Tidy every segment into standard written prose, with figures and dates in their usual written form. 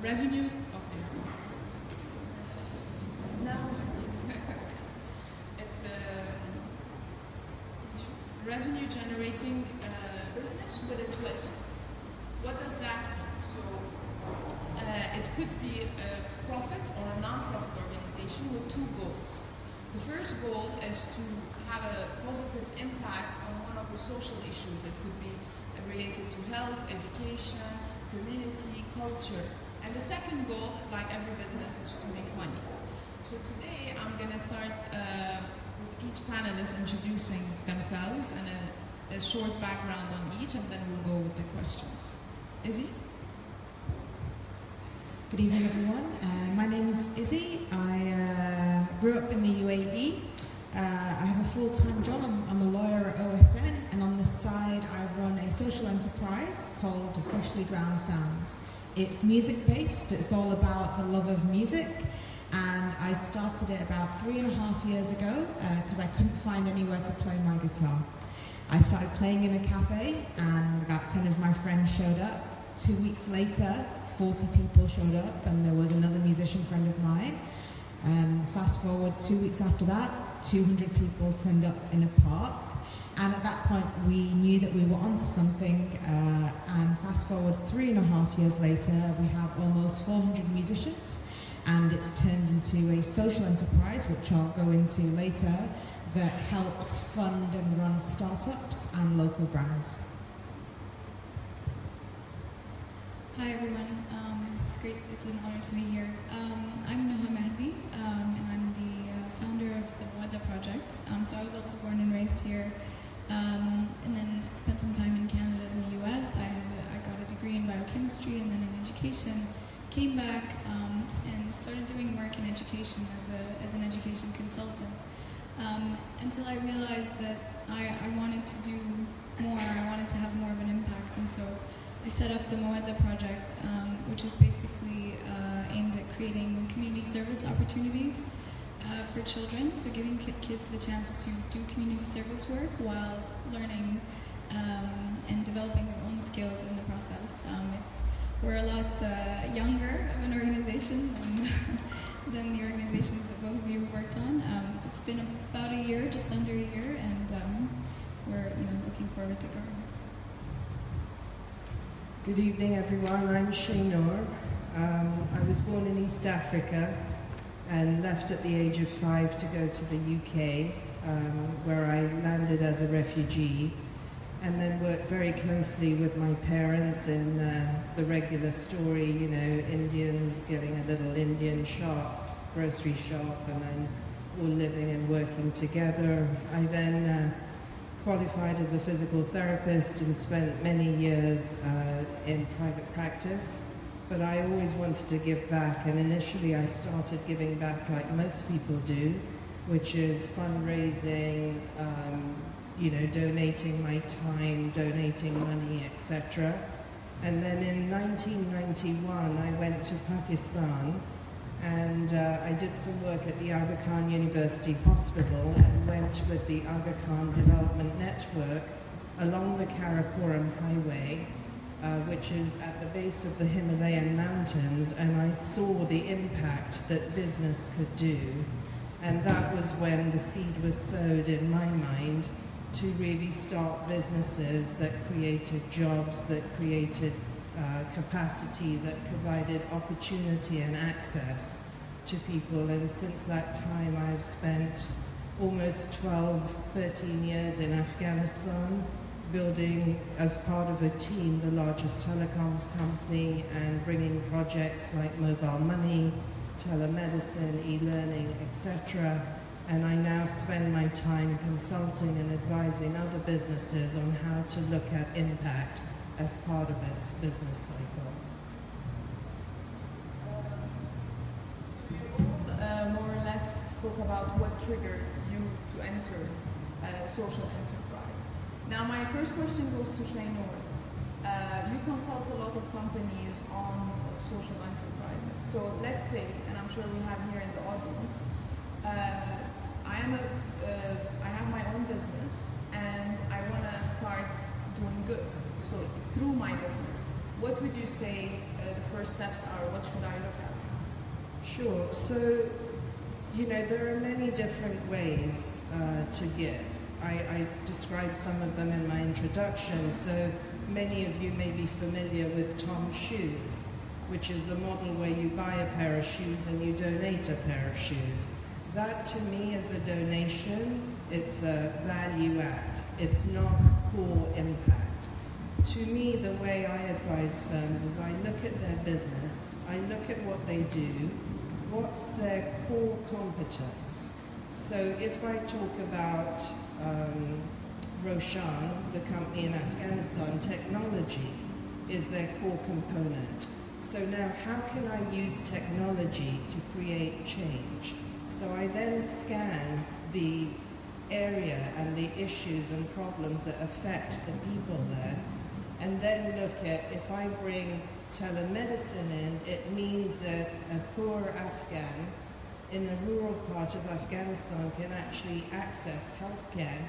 revenue. Okay. Now it's a revenue generating business with a twist. What does that mean? So it could be a profit or a non-profit organization with two goals. The first goal is to have a positive impact on one of the social issues. It could be related to health, education, community, culture. And the second goal, like every business, is to make money. So today I'm going to start with each panelist introducing themselves and a short background on each, and then we'll go with the questions. Izzy? Good evening, everyone. My name is Izzy. I grew up in the UAE. I have a full-time job. I'm a lawyer at OSN, and on the side I run a social enterprise called Freshly Ground Sounds. It's music-based. It's all about the love of music, and I started it about 3.5 years ago because I couldn't find anywhere to play my guitar. I started playing in a cafe, and about 10 of my friends showed up. 2 weeks later, 40 people showed up, and there was another musician friend of mine. Fast forward 2 weeks after that, 200 people turned up in a park, and at that point we knew that we were onto something, and fast forward 3.5 years later, we have almost 400 musicians, and it's turned into a social enterprise, which I'll go into later, that helps fund and run startups and local brands. Hi everyone, it's great, it's an honor to be here. I'm Noha Mahdi, and I'm the founder of the Mawada project. So I was also born and raised here, and then spent some time in Canada and the US. I got a degree in biochemistry and then in education. Came back and started doing work in education as an education consultant, until I realized that I wanted to do more, I wanted to have more of an impact, and so I set up the Mawada project, which is basically aimed at creating community service opportunities for children, so giving kids the chance to do community service work while learning and developing their own skills in the process. We're a lot younger of an organization than the organizations that both of you have worked on. It's been about a year, just under a year, and we're looking forward to growing. Good evening, everyone. I'm Shainoor. I was born in East Africa and left at the age of 5 to go to the UK, where I landed as a refugee, and then worked very closely with my parents in the regular story, Indians getting a little Indian shop, grocery shop, and then all living and working together. I then qualified as a physical therapist and spent many years in private practice, but I always wanted to give back, and initially I started giving back like most people do, which is fundraising, donating my time, donating money, etc. And then in 1991 I went to Pakistan, and I did some work at the Aga Khan University Hospital and went with the Aga Khan Development Network along the Karakoram Highway, which is at the base of the Himalayan mountains, and I saw the impact that business could do. And that was when the seed was sowed in my mind to really start businesses that created jobs, that created capacity, that provided opportunity and access to people. And since that time I've spent almost 12, 13 years in Afghanistan, building as part of a team the largest telecoms company and bringing projects like mobile money, telemedicine, e-learning, etc. And I now spend my time consulting and advising other businesses on how to look at impact as part of its business cycle. More or less spoke about what triggered you to enter a social enterprise. Now my first question goes to Shainoor. You consult a lot of companies on social enterprises. So let's say, and I'm sure we have here in the audience, I have my own business and I want to start doing good. So through my business, what would you say the first steps are? What should I look at? Sure. So, you know, there are many different ways to give. I described some of them in my introduction. So many of you may be familiar with Tom's Shoes, which is the model where you buy a pair of shoes and you donate a pair of shoes. That to me is a donation. It's a value add. It's not core impact. To me, the way I advise firms is I look at their business, I look at what they do, what's their core competence. So if I talk about Roshan, the company in Afghanistan, technology is their core component. So now how can I use technology to create change? So I then scan the area and the issues and problems that affect the people there, and then look at, if I bring telemedicine in, it means that a poor Afghan in a rural part of Afghanistan can actually access healthcare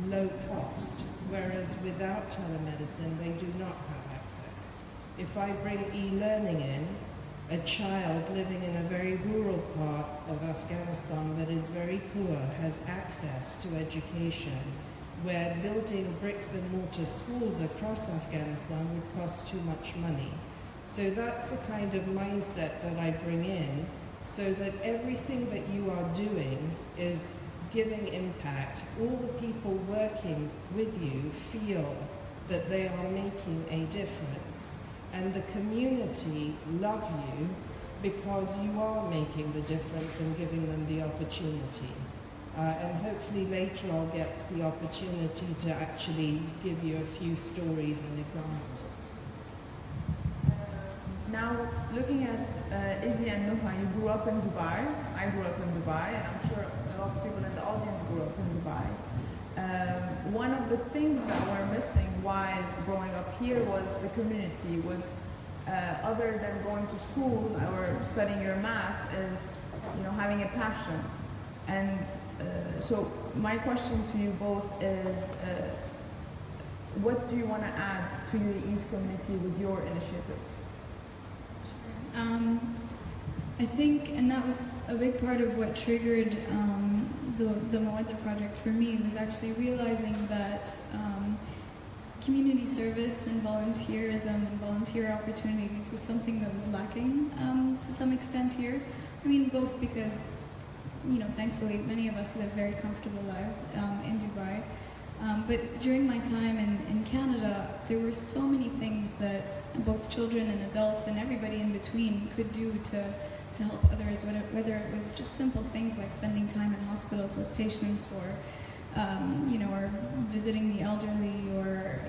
low cost, whereas without telemedicine they do not have access. If I bring e-learning in, a child living in a very rural part of Afghanistan that is very poor has access to education, where building bricks and mortar schools across Afghanistan would cost too much money. So that's the kind of mindset that I bring in, so that everything that you are doing is giving impact. All the people working with you feel that they are making a difference. And the community love you because you are making the difference and giving them the opportunity. And hopefully later I'll get the opportunity to actually give you a few stories and examples. Now, looking at Izzy and Noha, you grew up in Dubai. I grew up in Dubai, and I'm sure a lot of people in the audience grew up in Dubai. One of the things that we're missing while growing up here was the community. Was other than going to school or studying your math, is having a passion. And so my question to you both is, what do you want to add to UAE's community with your initiatives? I think, and that was a big part of what triggered the Mawada project for me, was actually realizing that community service and volunteerism and volunteer opportunities was something that was lacking to some extent here. I mean, both because, thankfully many of us live very comfortable lives in Dubai. But during my time in Canada, there were so many things that both children and adults and everybody in between could do to help others, whether it was just simple things like spending time in hospitals with patients, or or visiting the elderly, or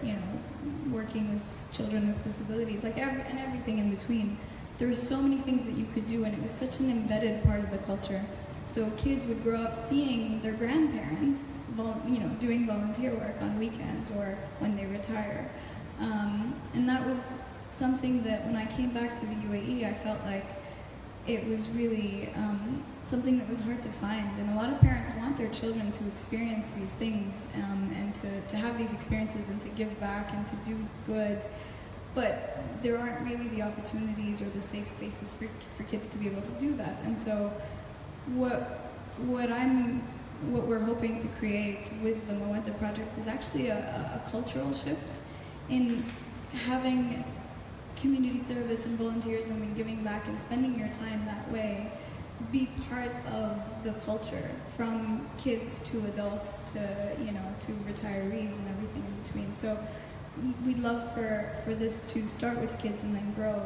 working with children with disabilities, and everything in between. There were so many things that you could do, and it was such an embedded part of the culture. So kids would grow up seeing their grandparents, doing volunteer work on weekends or when they retire, and that was something that when I came back to the UAE, I felt like it was really something that was hard to find. And a lot of parents want their children to experience these things and to have these experiences and to give back and to do good. But there aren't really the opportunities or the safe spaces for kids to be able to do that. And so what we're hoping to create with the Mawada project is actually a cultural shift in having community service and volunteerism and giving back and spending your time that way be part of the culture, from kids to adults to to retirees and everything in between. So we'd love for this to start with kids and then grow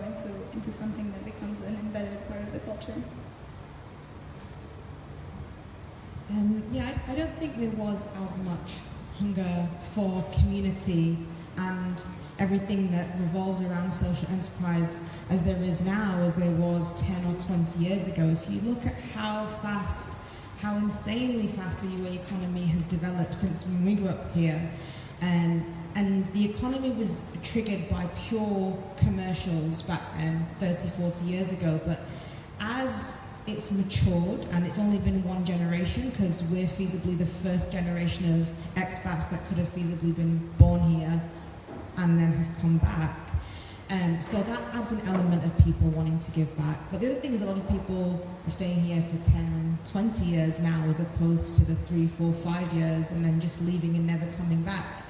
into something that becomes an embedded part of the culture. I don't think there was as much hunger for community and everything that revolves around social enterprise as there is now, as there was 10 or 20 years ago. If you look at how insanely fast the UAE economy has developed since when we grew up here, and the economy was triggered by pure commercials back then, 30, 40 years ago, but as it's matured, and it's only been one generation, because we're feasibly the first generation of expats that could have feasibly been born here and then have come back. So that adds an element of people wanting to give back. But the other thing is a lot of people are staying here for 10, 20 years now, as opposed to the 3, 4, 5 years and then just leaving and never coming back.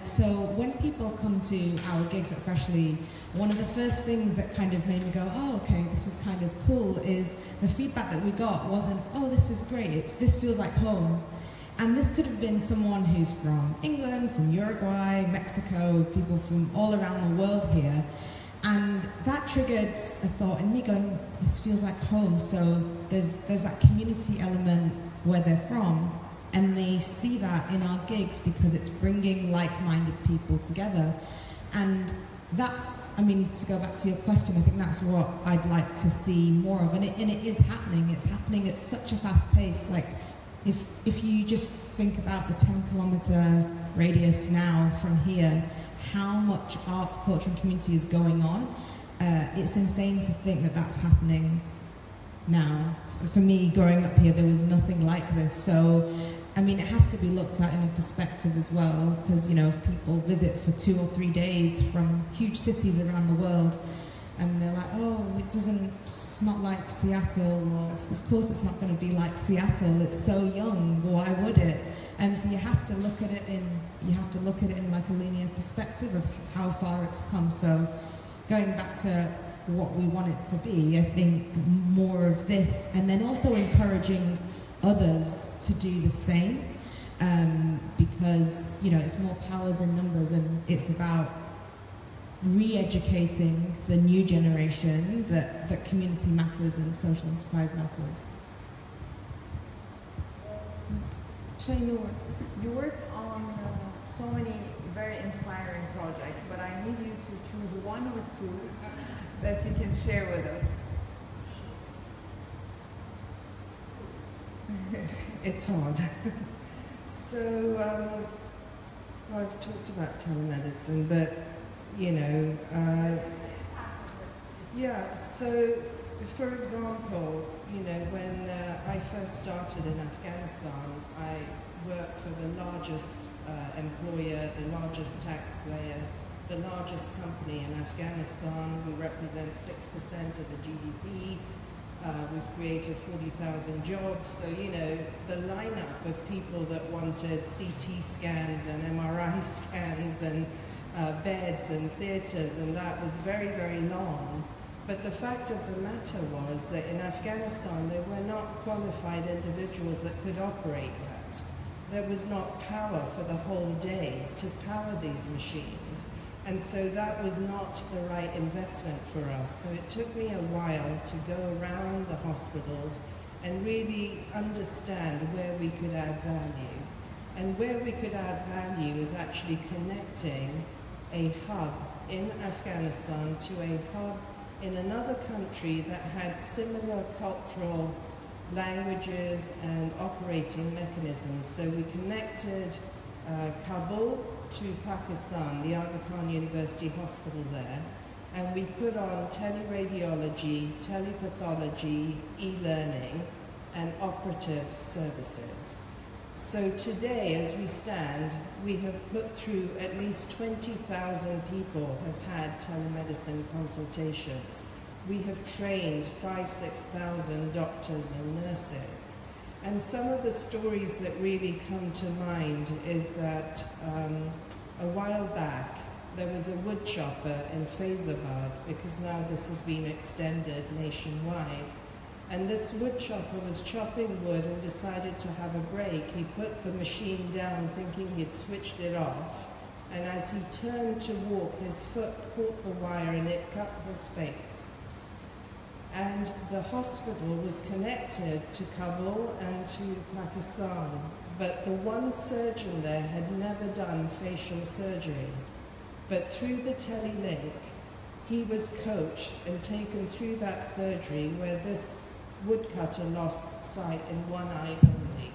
So when people come to our gigs at Freshly, one of the first things that kind of made me go, oh, okay, this is kind of cool, is the feedback that we got wasn't, oh, this is great, this feels like home. And this could have been someone who's from England, from Uruguay, Mexico, people from all around the world here. And that triggered a thought in me going, this feels like home. So there's that community element where they're from, and they see that in our gigs because it's bringing like-minded people together. And that's, I mean, to go back to your question, I think that's what I'd like to see more of. And it is happening. It's happening at such a fast pace. Like, if you just think about the 10-kilometer radius now from here, how much arts, culture and community is going on, it's insane to think that that's happening now. For me, growing up here, there was nothing like this. So, I mean, it has to be looked at in a perspective as well, because, you know, if people visit for 2 or 3 days from huge cities around the world, and they're like, oh, it's not like Seattle, or of course it's not going to be like Seattle, it's so young, why would it? And so you have to look at it in like a linear perspective of how far it's come. So going back to what we want it to be, I think more of this, and then also encouraging others to do the same, because, you know, it's more powers in numbers, and it's about re-educating the new generation that community matters and social enterprise matters. Shainoor, you worked on so many very inspiring projects, but I need you to choose 1 or 2 that you can share with us. It's hard. So, I've talked about telemedicine, but, you know, yeah, so, for example, you know, when I first started in Afghanistan, I worked for the largest employer, the largest taxpayer, the largest company in Afghanistan. We represent 6% of the GDP. We've created 40,000 jobs. So, you know, the lineup of people that wanted CT scans and MRI scans and beds and theatres, and that was very, very long. But the fact of the matter was that in Afghanistan, there were not qualified individuals that could operate that. There was not power for the whole day to power these machines. And so that was not the right investment for us. So it took me a while to go around the hospitals and really understand where we could add value. And where we could add value is actually connecting a hub in Afghanistan to a hub in another country that had similar cultural languages and operating mechanisms. So we connected Kabul to Pakistan, the Aga Khan University Hospital there, and we put on teleradiology, telepathology, e-learning, and operative services. So today, as we stand, we have put through at least 20,000 people have had telemedicine consultations. We have trained 5,000–6,000 doctors and nurses. And some of the stories that really come to mind is that a while back, there was a wood chopper in Faizabad, because now this has been extended nationwide. And this wood chopper was chopping wood and decided to have a break. He put the machine down thinking he'd switched it off. And as he turned to walk, his foot caught the wire and it cut his face. And the hospital was connected to Kabul and to Pakistan. But the one surgeon there had never done facial surgery. But through the telelink, he was coached and taken through that surgery where this woodcutter lost sight in one eye only.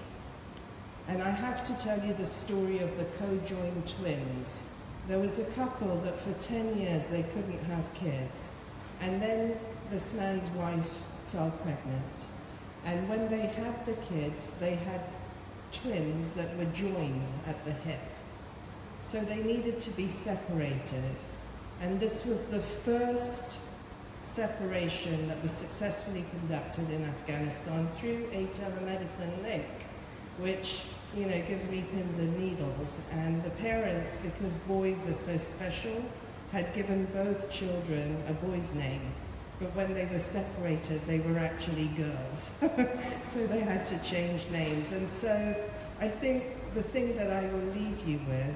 And I have to tell you the story of the co-joined twins. There was a couple that for 10 years they couldn't have kids. And then this man's wife fell pregnant. And when they had the kids, they had twins that were joined at the hip. So they needed to be separated. And this was the first separation that was successfully conducted in Afghanistan through a telemedicine link, which, you know, gives me pins and needles. And the parents, because boys are so special, had given both children a boy's name. But when they were separated, they were actually girls. So they had to change names. And so I think the thing that I will leave you with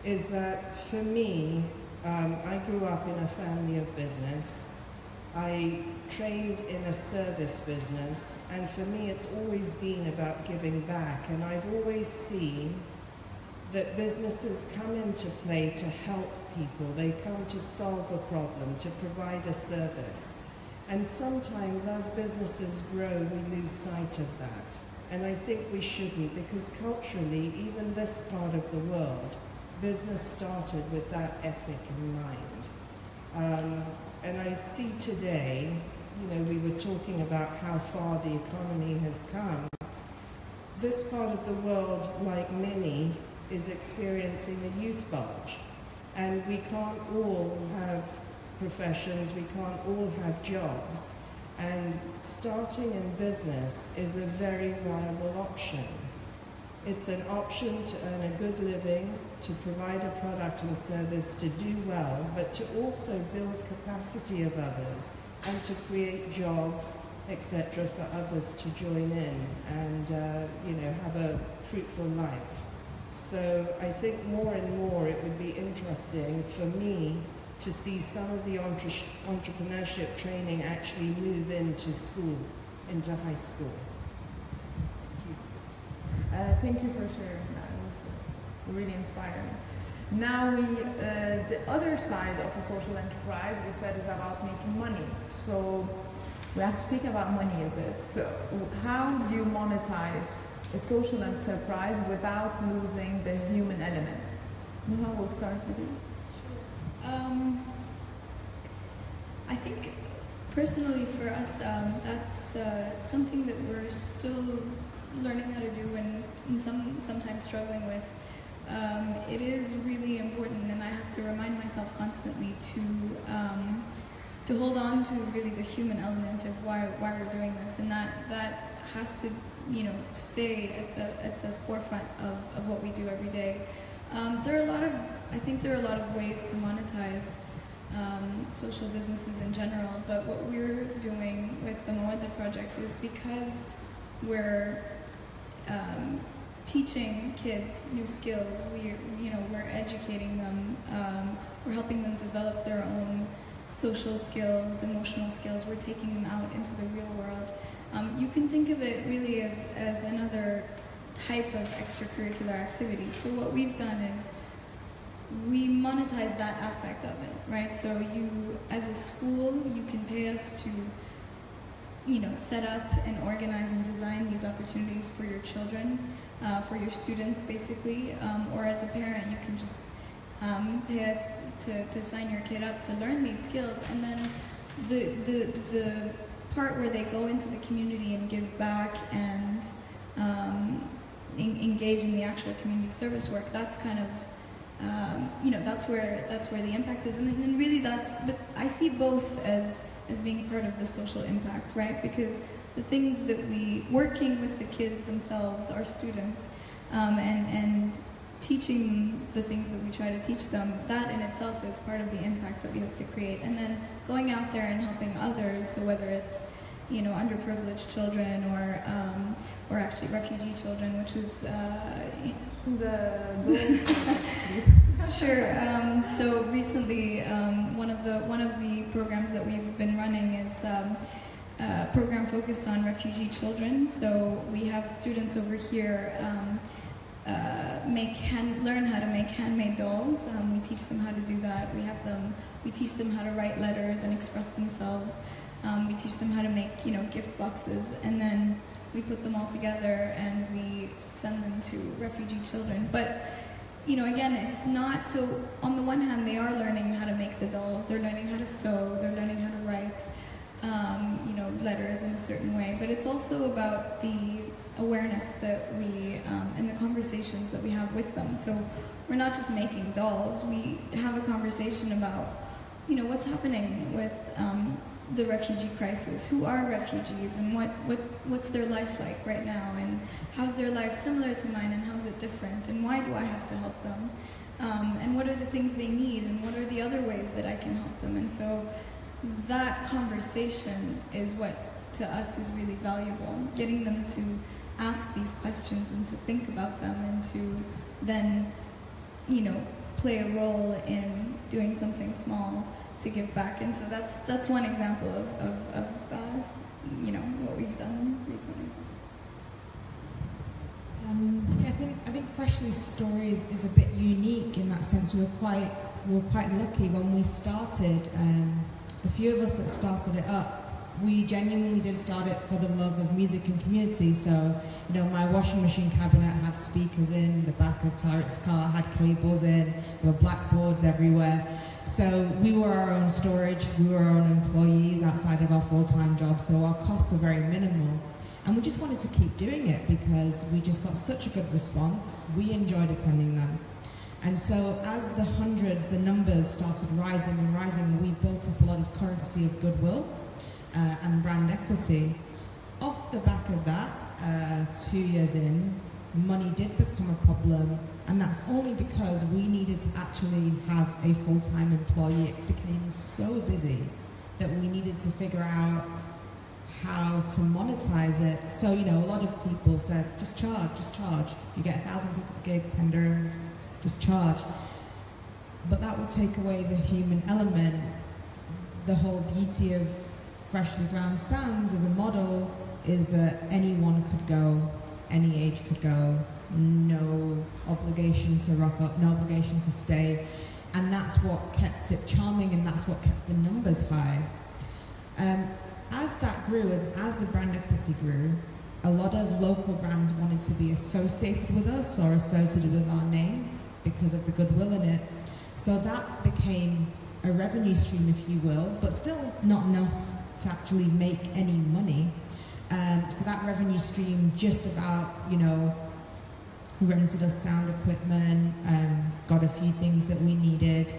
is that for me, I grew up in a family of business. I trained in a service business, and for me it's always been about giving back, and I've always seen that businesses come into play to help people. They come to solve a problem, to provide a service. And sometimes as businesses grow, we lose sight of that. And I think we shouldn't, because culturally, even this part of the world, business started with that ethic in mind. And I see today, you know, we were talking about how far the economy has come. This part of the world, like many, is experiencing a youth bulge. And we can't all have professions, we can't all have jobs. And starting in business is a very viable option. It's an option to earn a good living, to provide a product and service, to do well, but to also build capacity of others and to create jobs, etc., for others to join in and you know, have a fruitful life. So I think more and more it would be interesting for me to see some of the entrepreneurship training actually move into school, into high school. Thank you for sharing that. It was really inspiring. Now the other side of a social enterprise, we said, is about making money. So we have to speak about money a bit. So how do you monetize a social enterprise without losing the human element? Noha, we'll start with you. Sure. I think personally for us, that's something that we're still learning how to do and sometimes struggling with. It is really important, and I have to remind myself constantly to hold on to really the human element of why we're doing this, and that has to, you know, stay at the forefront of what we do every day. I think there are a lot of ways to monetize social businesses in general, but what we're doing with the Mawada project is because we're teaching kids new skills. We're educating them. We're helping them develop their own social skills, emotional skills. We're taking them out into the real world. You can think of it really as another type of extracurricular activity. So what we've done is we monetize that aspect of it, right? So you, as a school, you can pay us to, you know, set up and organize and design these opportunities for your children, for your students, basically. Or as a parent, you can just pay us to sign your kid up to learn these skills. And then the part where they go into the community and give back and engage in the actual community service work, that's kind of, you know, that's where the impact is. And really but I see both as being part of the social impact, right? Because the things that working with the kids themselves, our students, and teaching the things that we try to teach them, that in itself is part of the impact that we hope to create. And then going out there and helping others, so whether it's, you know, underprivileged children or actually refugee children, which is Sure. So recently, one of the programs that we've been running is a program focused on refugee children. So we have students over here learn how to make handmade dolls. We teach them how to do that. We teach them how to write letters and express themselves. We teach them how to make, you know, gift boxes, and then we put them all together and we send them to refugee children. But, you know, again, it's not so. On the one hand, they are learning how to make the dolls. They're learning how to sew. They're learning how to write, you know, letters in a certain way. But it's also about the awareness that we and the conversations that we have with them. So we're not just making dolls. We have a conversation about what's happening with the refugee crisis? Who are refugees, and what's their life like right now, and how's their life similar to mine, and how's it different, and why do I have to help them, and what are the things they need, and what are the other ways that I can help them? And so that conversation is what to us is really valuable, getting them to ask these questions and to think about them, and to then play a role in doing something small to give back. And so that's one example of what we've done recently. I think Freshly's story is a bit unique in that sense. We were quite lucky when we started. The few of us that started it up, we genuinely did start it for the love of music and community. So, my washing machine cabinet had speakers in, the back of Tariq's car had cables in, there were blackboards everywhere. So we were our own storage, we were our own employees outside of our full-time jobs, so our costs were very minimal. And we just wanted to keep doing it because we just got such a good response. We enjoyed attending them. And so as the numbers started rising and rising, we built up a lot of currency of goodwill and brand equity. Off the back of that, 2 years in, money did become a problem, and that's only because we needed to actually have a full-time employee. It became so busy that we needed to figure out how to monetize it. So, a lot of people said, just charge. You get 1,000 people gig, 10 dirhams, just charge. But that would take away the human element. The whole beauty of Freshly Ground Sounds as a model is that anyone could go, any age could go, no obligation to rock up, no obligation to stay. And that's what kept it charming, and that's what kept the numbers high. As that grew, as the brand equity grew, a lot of local brands wanted to be associated with us or associated with our name because of the goodwill in it. So that became a revenue stream, if you will, but still not enough to actually make any money. So that revenue stream just about, rented us sound equipment, got a few things that we needed.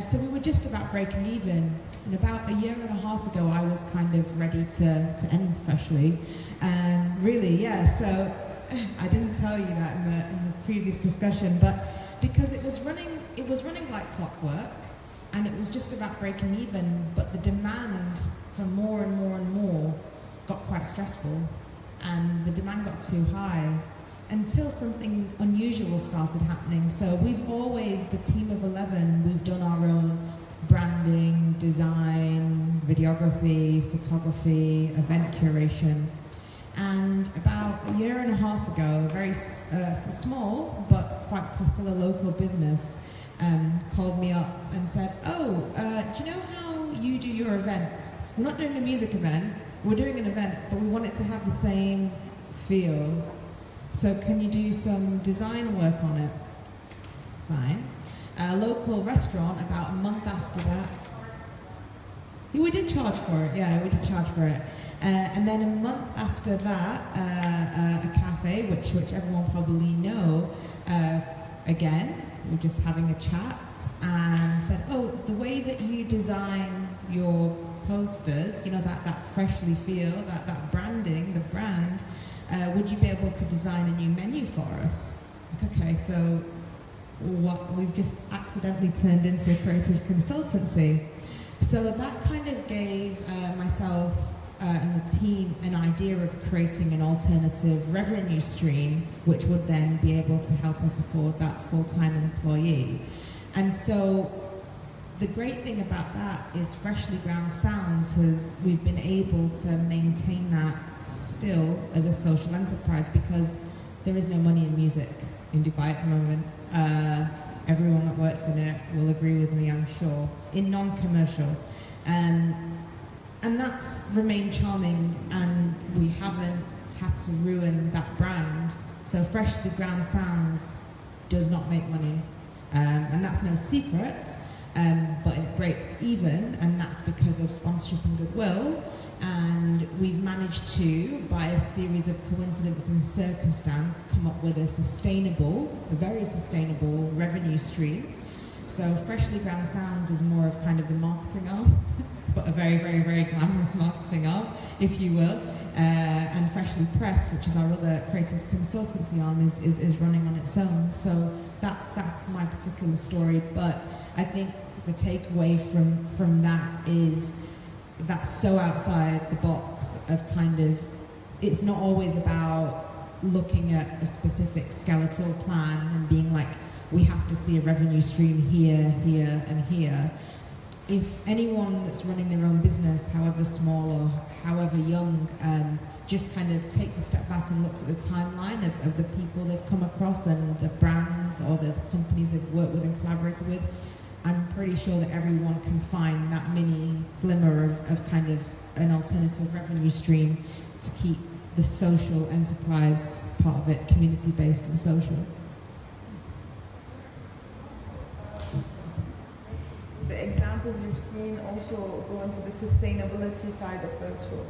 So we were just about breaking even. And about a year and a half ago, I was kind of ready to end Freshly. Really, yeah, so I didn't tell you that in the previous discussion, but because it was running like clockwork, and it was just about breaking even, but the demand for more and more and more got quite stressful, and the demand got too high until something unusual started happening. So we've always, the team of 11, we've done our own branding, design, videography, photography, event curation. And about a year and a half ago, a very small but quite popular local business called me up and said, do you know how you do your events? We're not doing a music event, we're doing an event, but we want it to have the same feel. So can you do some design work on it? Fine. A local restaurant, about a month after that. Yeah, we did charge for it, yeah, we did charge for it. And then a month after that, a cafe, which everyone probably know, again, we were just having a chat and said, the way that you design your posters, that Freshly feel, that branding, the brand, would you be able to design a new menu for us? Like, okay, so we've just accidentally turned into a creative consultancy. So that kind of gave myself and the team an idea of creating an alternative revenue stream, which would then be able to help us afford that full-time employee. And so the great thing about that is Freshly Ground Sounds we've been able to maintain that still as a social enterprise, because there is no money in music in Dubai at the moment. Everyone that works in it will agree with me, I'm sure, in non-commercial. And that's remained charming, and we haven't had to ruin that brand. So Freshly Ground Sounds does not make money, and that's no secret, but it breaks even, and that's because of sponsorship and goodwill. And we've managed to, by a series of coincidence and circumstance, come up with a very sustainable revenue stream. So Freshly Ground Sounds is more of kind of the marketing arm, but a very, very, very glamorous marketing arm, if you will. And Freshly Pressed, which is our other creative consultancy arm, is running on its own. So that's my particular story. But I think the takeaway from that is that's so outside the box of kind of, it's not always about looking at a specific skeletal plan and being like, we have to see a revenue stream here, here, and here. If anyone that's running their own business, however small or however young, just kind of takes a step back and looks at the timeline of the people they've come across and the brands or the companies they've worked with and collaborated with, I'm pretty sure that everyone can find that mini glimmer of kind of an alternative revenue stream to keep the social enterprise part of it community-based and social. The examples you've seen also go into the sustainability side of it, so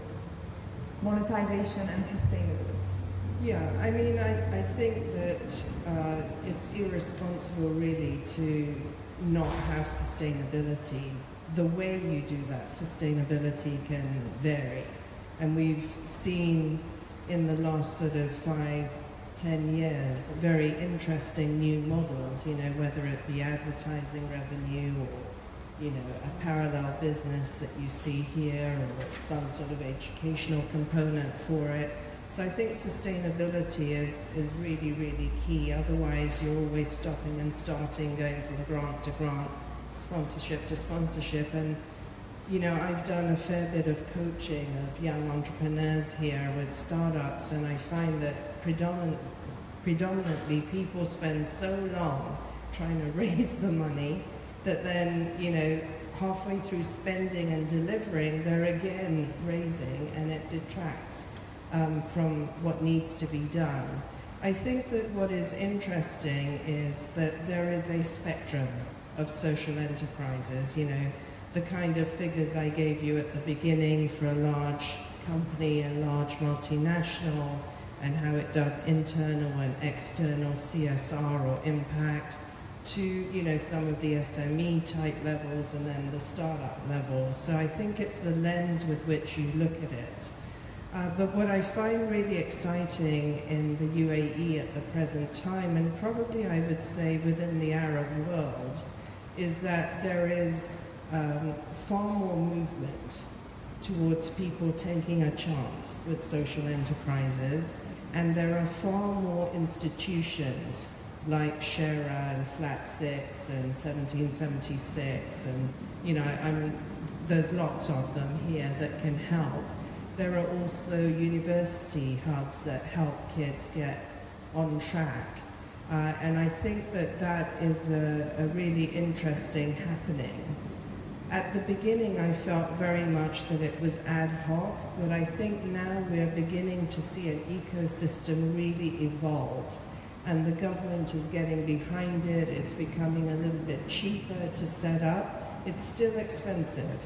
monetization and sustainability. Yeah, I mean, I think that it's irresponsible really to not have sustainability. The way you do that sustainability can vary. And we've seen in the last sort of 5-10 years very interesting new models, you know, whether it be advertising revenue or, you know, a parallel business that you see here or some sort of educational component for it. So I think sustainability is really, really key. Otherwise, you're always stopping and starting, going from grant to grant, sponsorship to sponsorship. And, you know, I've done a fair bit of coaching of young entrepreneurs here with startups, and I find that predominantly people spend so long trying to raise the money that then, you know, halfway through spending and delivering, they're again raising, and it detracts from what needs to be done. I think that what is interesting is that there is a spectrum of social enterprises, you know, the kind of figures I gave you at the beginning for a large company, a large multinational, and how it does internal and external CSR or impact, to, you know, some of the SME type levels and then the startup levels. So I think it's the lens with which you look at it. But what I find really exciting in the UAE at the present time, and probably I would say within the Arab world, is that there is far more movement towards people taking a chance with social enterprises, and there are far more institutions like Shera and Flat 6 and 1776, and, you know, there's lots of them here that can help. There are also university hubs that help kids get on track. And I think that that is a really interesting happening. At the beginning, I felt very much that it was ad hoc, but I think now we're beginning to see an ecosystem really evolve. And the government is getting behind it. It's becoming a little bit cheaper to set up. It's still expensive.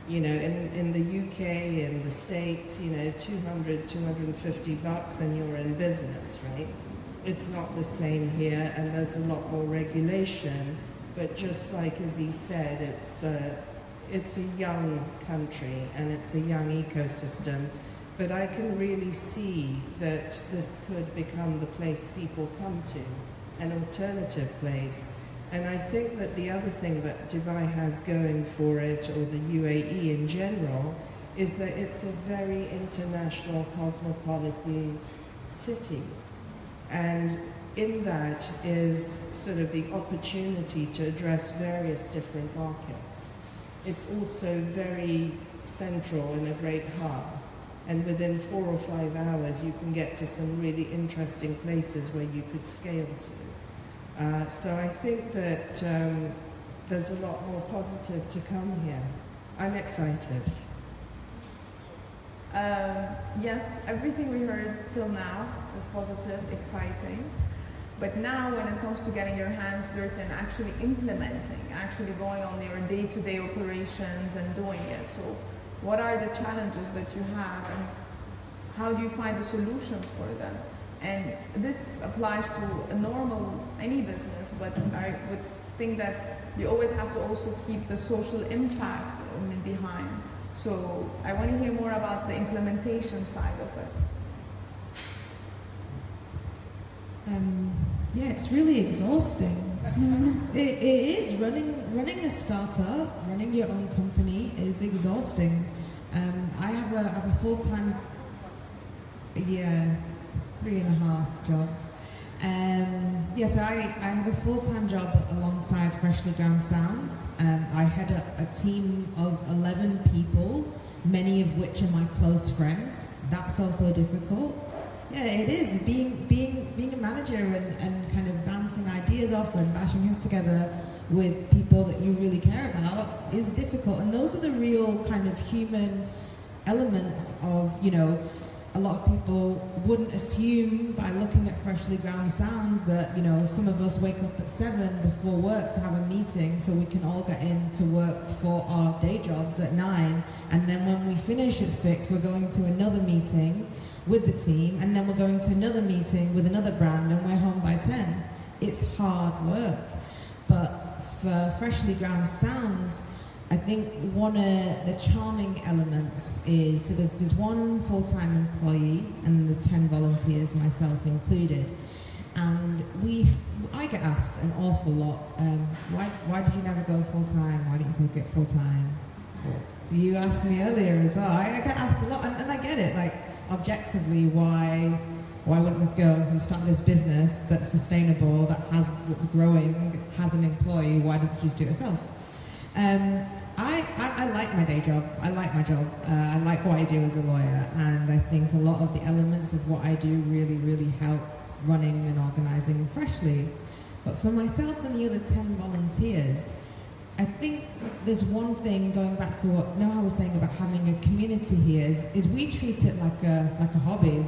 You know, in the UK, in the States, you know, $200–250 and you're in business, right? It's not the same here, and there's a lot more regulation. But just like Izzy said, it's a young country and it's a young ecosystem. But I can really see that this could become the place people come to, an alternative place. And I think that the other thing that Dubai has going for it, or the UAE in general, is that it's a very international, cosmopolitan city. And in that is sort of the opportunity to address various different markets. It's also very central in a great hub. And within 4 or 5 hours, you can get to some really interesting places where you could scale to. So I think that there's a lot more positive to come here. I'm excited. Yes, everything we heard till now is positive, exciting. But now when it comes to getting your hands dirty and actually implementing, actually going on your day-to-day operations and doing it. So what are the challenges that you have, and how do you find the solutions for them? And this applies to a normal any business, but I would think that you always have to also keep the social impact behind. So I want to hear more about the implementation side of it. Yeah, it's really exhausting. It is running a startup, running your own company is exhausting. I have a full-time, 3.5 jobs. So I have a full-time job alongside Freshly Ground Sounds. I head up a team of 11 people, many of which are my close friends. That's also difficult. Yeah, it is. Being a manager and kind of bouncing ideas off and bashing heads together with people that you really care about is difficult. And those are the real kind of human elements of, a lot of people wouldn't assume by looking at Freshly Ground Sounds that, some of us wake up at 7 before work to have a meeting so we can all get into work for our day jobs at 9. And then when we finish at 6, we're going to another meeting with the team, and then we're going to another meeting with another brand, and we're home by 10. It's hard work. But for Freshly Ground Sounds, I think one of the charming elements is, so there's one full-time employee and there's 10 volunteers, myself included. And I get asked an awful lot, why did you never go full-time? Why didn't you take it full-time? You asked me earlier as well. I get asked a lot, and I get it, like, objectively, why wouldn't this girl who started this business that's sustainable, that's growing, has an employee, why did you just do it yourself? I like my day job. I like my job. I like what I do as a lawyer, and I think a lot of the elements of what I do really, really help running and organising Freshly. But for myself and the other 10 volunteers, I think there's one thing, going back to what Noha was saying about having a community here, is we treat it like a hobby.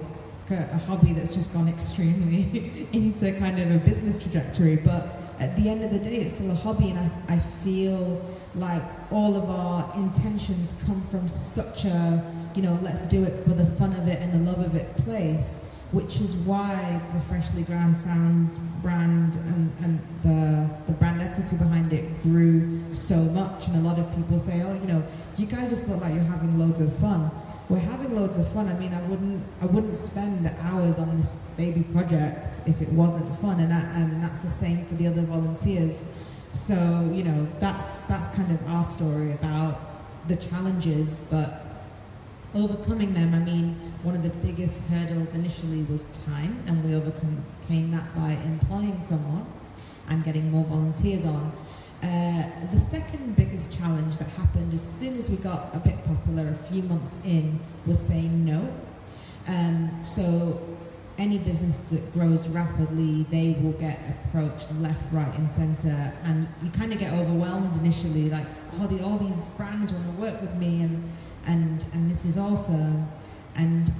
A hobby that's just gone extremely into kind of a business trajectory, but at the end of the day it's still a hobby, and I feel like all of our intentions come from such a, let's do it for the fun of it and the love of it place, which is why the Freshly Ground Sounds brand and the brand equity behind it grew so much. And a lot of people say, you guys just look like you're having loads of fun. We're having loads of fun. I mean, I wouldn't spend hours on this baby project if it wasn't fun, and that's the same for the other volunteers. So, that's kind of our story about the challenges, but overcoming them. I mean, one of the biggest hurdles initially was time, and we overcame that by employing someone and getting more volunteers on. The second biggest challenge that happened as soon as we got a bit popular a few months in was saying no. So any business that grows rapidly, they will get approached left, right and centre, and you kind of get overwhelmed initially, like, all these brands want to work with me and this is awesome, and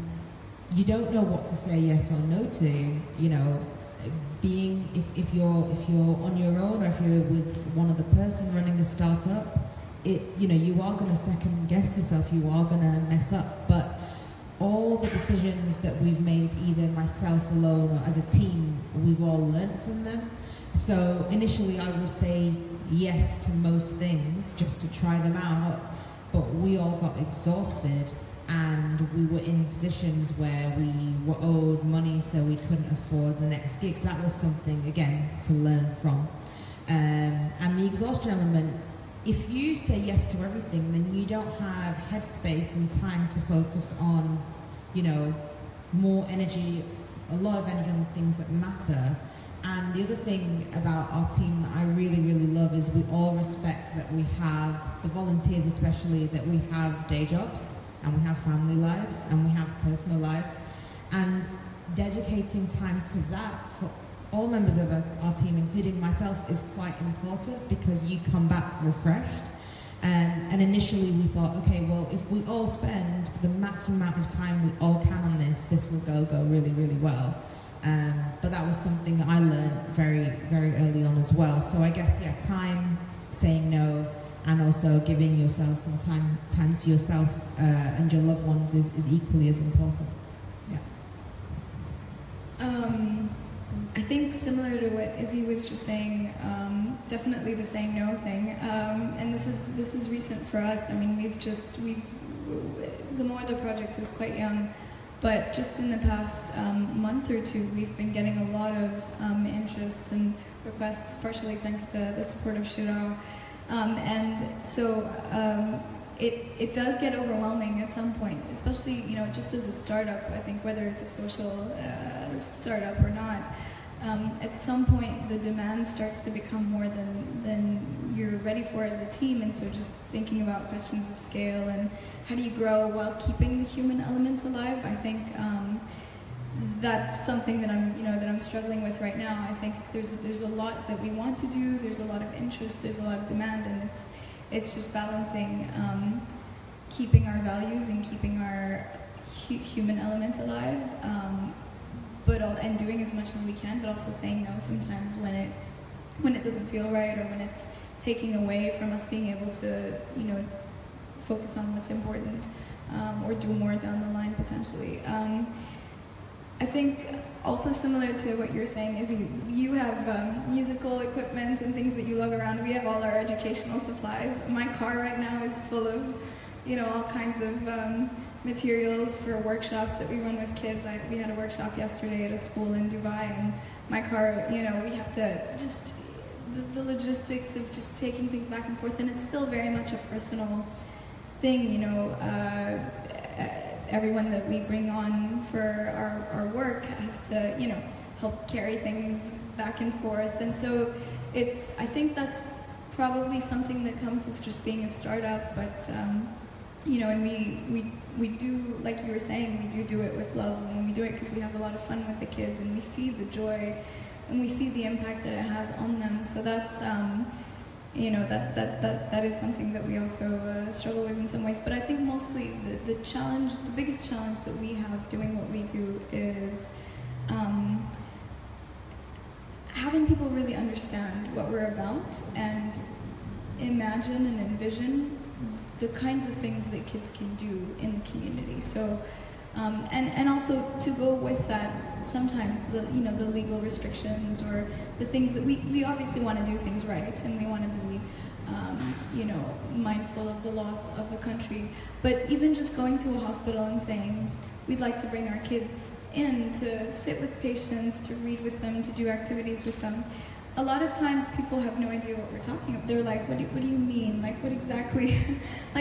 you don't know what to say yes or no to. Being if you're on your own, or if you're with one other person running a startup, you are going to second guess yourself, you are going to mess up. But all the decisions that we've made, either myself alone or as a team, we've all learned from them. So initially I would say yes to most things just to try them out, but we all got exhausted, and we were in positions where we were owed money, so we couldn't afford the next gig. So that was something, again, to learn from. And the exhaustion element, if you say yes to everything, then you don't have headspace and time to focus on, more energy, a lot of energy on the things that matter. And the other thing about our team that I really, really love is we all respect that we have, the volunteers especially, that we have day jobs, and we have family lives, and we have personal lives, and dedicating time to that for all members of our team, including myself, is quite important, because you come back refreshed. And initially we thought, okay, well, if we all spend the maximum amount of time we all can on this will go really, really well. But that was something that I learned very, very early on as well. So I guess, time, saying no, and also giving yourself some time to yourself and your loved ones is equally as important. Yeah. I think similar to what Izzy was just saying, definitely the saying no thing. And this is recent for us. I mean, the Mawada project is quite young, but just in the past month or two, we've been getting a lot of interest and requests, partially thanks to the support of Shainoor. And so it does get overwhelming at some point, especially, you know, just as a startup. I think whether it's a social startup or not, at some point the demand starts to become more than you're ready for as a team. And so just thinking about questions of scale and how do you grow while keeping the human element alive, I think that's something that I'm struggling with right now. I think there's a lot that we want to do, there's a lot of interest, there's a lot of demand, and it's just balancing keeping our values and keeping our human element alive, and doing as much as we can, but also saying no sometimes when it doesn't feel right, or when it's taking away from us being able to, you know, focus on what's important, or do more down the line potentially. I think also similar to what you're saying is you have musical equipment and things that you lug around. We have all our educational supplies. My car right now is full of, you know, all kinds of materials for workshops that we run with kids. We had a workshop yesterday at a school in Dubai, and my car, you know, we have to just, the logistics of just taking things back and forth, and it's still very much a personal thing, you know. Everyone that we bring on for our work has to, you know, help carry things back and forth. And so I think that's probably something that comes with just being a startup, but, you know, and we do, like you were saying, we do it with love, and we do it because we have a lot of fun with the kids, and we see the joy, and we see the impact that it has on them. So that's, you know, that is something that we also struggle with in some ways. But I think mostly the biggest challenge that we have doing what we do is having people really understand what we're about and imagine and envision the kinds of things that kids can do in the community. So, and also to go with that, sometimes the legal restrictions or the things that we obviously want to do things right, and we want to be, you know, mindful of the laws of the country. But even just going to a hospital and saying, we'd like to bring our kids in to sit with patients, to read with them, to do activities with them. A lot of times people have no idea what we're talking about. They're like, what do you mean? Like, what exactly,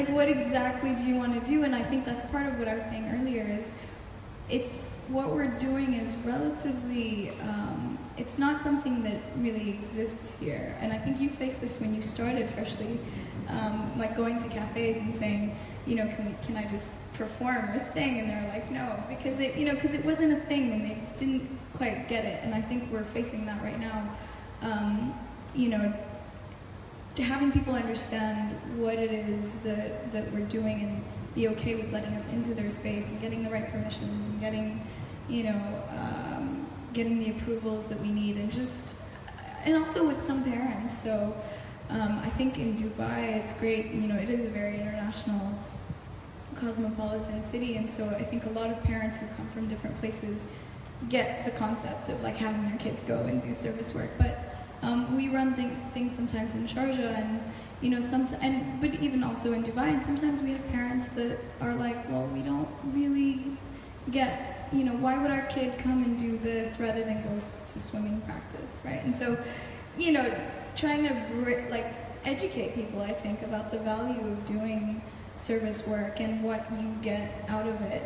what exactly do you want to do? And I think that's part of what I was saying earlier is, what we're doing is relatively, it's not something that really exists here. And I think you faced this when you started freshly, like going to cafes and saying, you know, can I just perform or sing? And they're like, no, because it wasn't a thing, and they didn't quite get it. And I think we're facing that right now. You know, having people understand what it is that we're doing, and be okay with letting us into their space and getting the right permissions and getting, you know, getting the approvals that we need, and also with some parents. So I think in Dubai it's great, you know, it is a very international, cosmopolitan city, and so I think a lot of parents who come from different places get the concept of like having their kids go and do service work. But we run things sometimes in Sharjah, and you know, but even also in Dubai, and sometimes we have parents that are like, well, we don't really get, you know, why would our kid come and do this rather than go to swimming practice, right? And so, you know, trying to educate people, I think, about the value of doing service work and what you get out of it.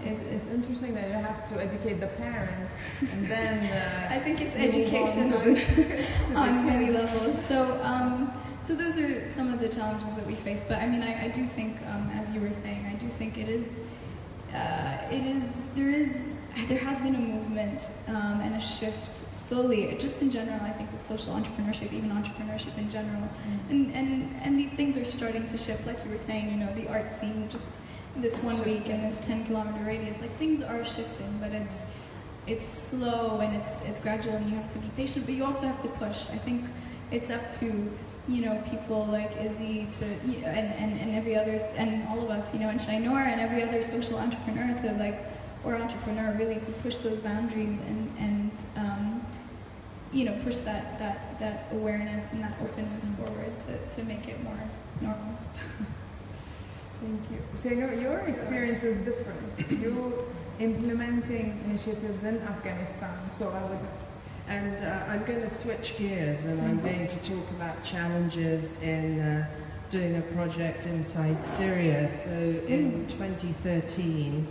It's interesting that you have to educate the parents, and then I think it's education on many levels. So those are some of the challenges that we face. But I mean, I do think, as you were saying, I do think there has been a movement and a shift slowly, just in general, I think, with social entrepreneurship, even entrepreneurship in general. And these things are starting to shift, like you were saying, you know, the art scene just this 1 week in this 10-kilometer radius, like things are shifting, but it's slow and it's gradual, and you have to be patient, but you also have to push. I think it's up to, you know, people like Izzy to, you know, and every other, and all of us, you know, and Shainoor and every other social entrepreneur to or entrepreneur really to push those boundaries and push that awareness and that openness forward to make it more normal. Thank you. Shainoor, your experience is different. You implementing initiatives in Afghanistan, so I would... And I'm going to switch gears, and I'm going to talk about challenges in doing a project inside Syria. So in 2013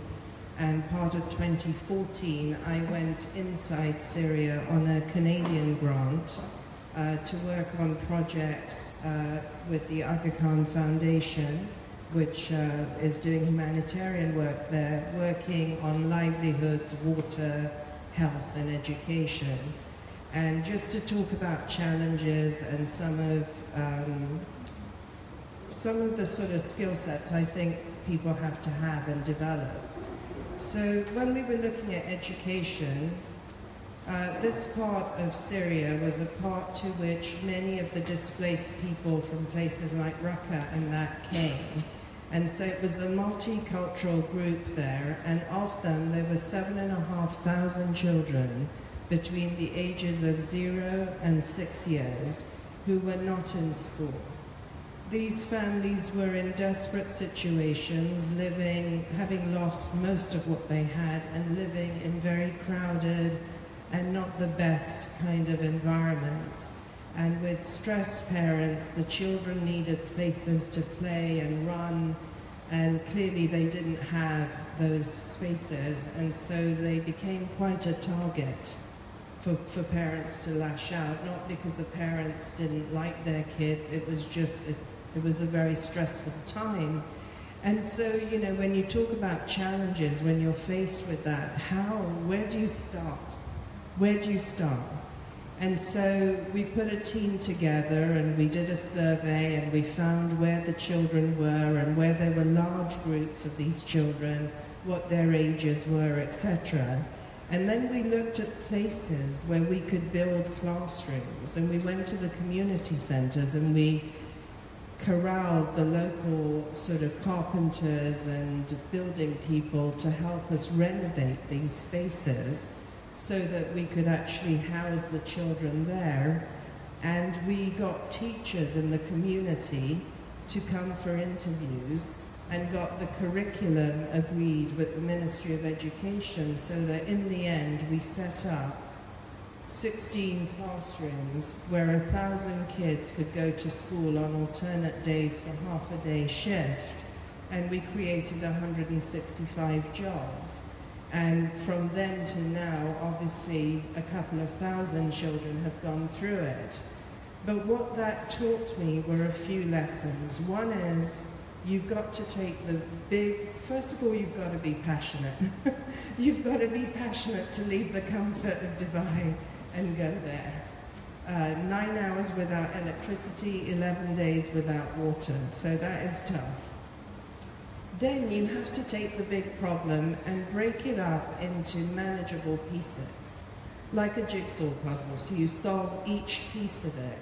and part of 2014, I went inside Syria on a Canadian grant to work on projects with the Aga Khan Foundation, which is doing humanitarian work there, working on livelihoods, water, health and education. And just to talk about challenges and some of the sort of skill sets I think people have to have and develop. So when we were looking at education, this part of Syria was a part to which many of the displaced people from places like Raqqa and that came. And so it was a multicultural group there, and of them there were 7,500 children between the ages of 0 and 6 years who were not in school. These families were in desperate situations, having lost most of what they had and living in very crowded and not the best kind of environments. And with stressed parents, the children needed places to play and run, and clearly they didn't have those spaces, and so they became quite a target for parents to lash out, not because the parents didn't like their kids, it was just, it was a very stressful time. And so, when you talk about challenges, when you're faced with that, where do you start? Where do you start? And so we put a team together and we did a survey and we found where the children were and where there were large groups of these children, what their ages were, etc. And then we looked at places where we could build classrooms, and we went to the community centers and we corralled the local sort of carpenters and building people to help us renovate these spaces so that we could actually house the children there. And we got teachers in the community to come for interviews and got the curriculum agreed with the Ministry of Education, so that in the end we set up 16 classrooms where 1,000 kids could go to school on alternate days for half a day shift, and we created 165 jobs. And from then to now, obviously, a couple of thousand children have gone through it. But what that taught me were a few lessons. One is, you've got to take the first of all, you've got to be passionate. You've got to be passionate to leave the comfort of Dubai and go there. 9 hours without electricity, 11 days without water, so that is tough. Then you have to take the big problem and break it up into manageable pieces, like a jigsaw puzzle, so you solve each piece of it.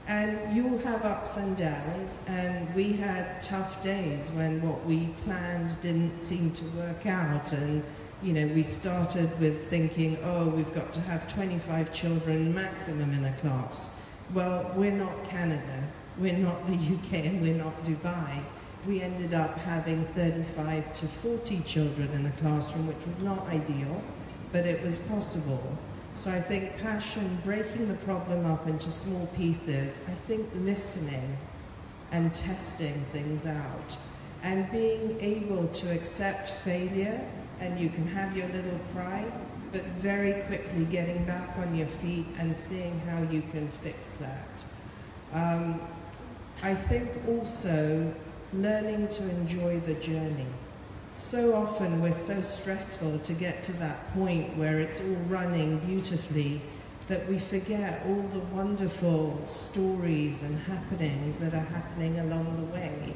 And you'll have ups and downs, and we had tough days when what we planned didn't seem to work out, and we started with thinking, oh, we've got to have 25 children maximum in a class. Well, we're not Canada, we're not the UK, and we're not Dubai. We ended up having 35 to 40 children in a classroom, which was not ideal, but it was possible. So I think passion, breaking the problem up into small pieces, I think listening and testing things out, and being able to accept failure, and you can have your little cry, but very quickly getting back on your feet and seeing how you can fix that. I think also learning to enjoy the journey. So often we're so stressful to get to that point where it's all running beautifully that we forget all the wonderful stories and happenings that are happening along the way,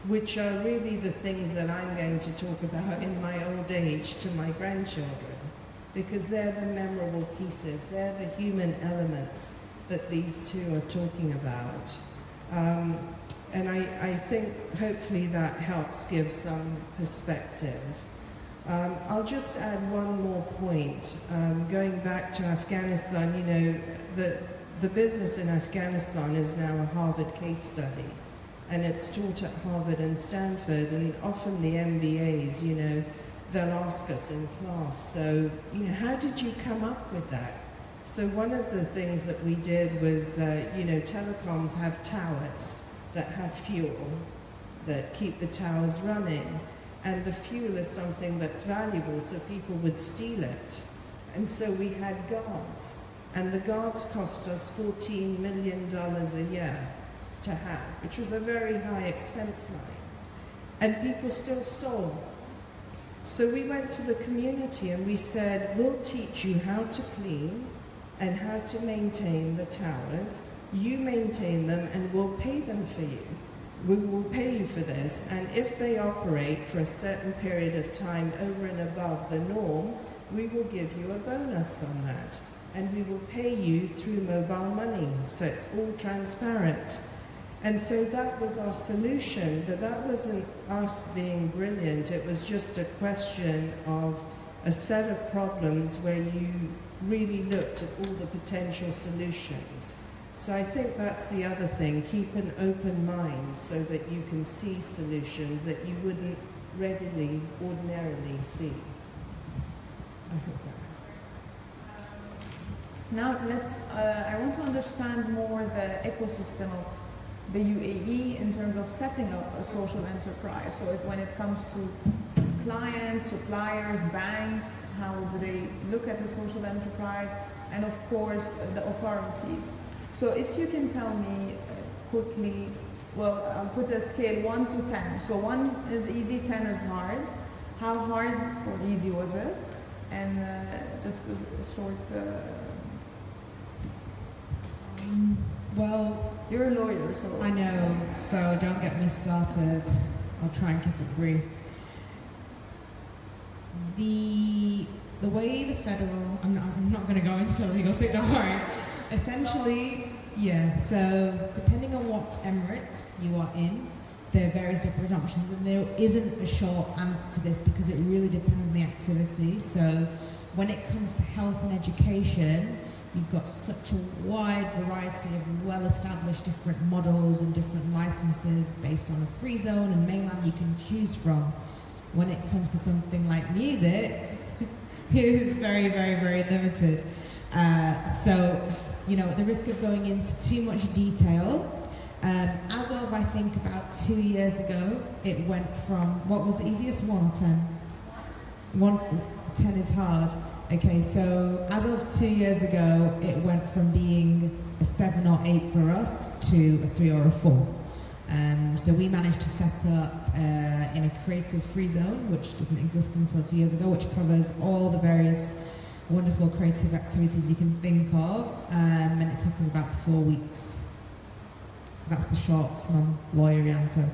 which are really the things that I'm going to talk about in my old age to my grandchildren, because they're the memorable pieces, they're the human elements that these two are talking about. And I think hopefully that helps give some perspective. I'll just add one more point. Going back to Afghanistan, you know, the business in Afghanistan is now a Harvard case study, and it's taught at Harvard and Stanford, and often the MBAs, you know, they'll ask us in class, so, you know, how did you come up with that? So one of the things that we did was, you know, telecoms have towers that have fuel, that keep the towers running. And the fuel is something that's valuable, so people would steal it. And so we had guards. And the guards cost us $14 million a year to have, which was a very high expense line. And people still stole. So we went to the community and we said, we'll teach you how to clean and how to maintain the towers. You maintain them and we'll pay them for you. We will pay you for this, and if they operate for a certain period of time over and above the norm, we will give you a bonus on that. And we will pay you through mobile money, so it's all transparent. And so that was our solution, but that wasn't us being brilliant, it was just a question of a set of problems where you really looked at all the potential solutions. So I think that's the other thing, keep an open mind so that you can see solutions that you wouldn't readily, ordinarily see. I hope that. Now I want to understand more the ecosystem of the UAE in terms of setting up a social enterprise. So when it comes to clients, suppliers, banks, how do they look at the social enterprise, and of course the authorities. So if you can tell me quickly, well, I'll put a scale 1 to 10. So 1 is easy, 10 is hard. How hard or easy was it? And just a short... Well, you're a lawyer, so... I know, so don't get me started. I'll try and keep it brief. The way the federal... I'm not going to go into legal, so don't worry. Essentially, yeah, so depending on what emirate you are in, there are various different options, and there isn't a short answer to this because it really depends on the activity. So when it comes to health and education, you've got such a wide variety of well-established different models and different licenses based on a free zone and mainland you can choose from. When it comes to something like music, it is very, very, very limited. So, you know, at the risk of going into too much detail, as of, I think, about 2 years ago, it went from, what was the easiest, 1 or 10? 10 is hard. Okay, so as of 2 years ago, it went from being a 7 or 8 for us to a 3 or a 4. So we managed to set up in a creative free zone, which didn't exist until 2 years ago, which covers all the various wonderful creative activities you can think of, and it took us about 4 weeks. So that's the short, non-lawyery answer.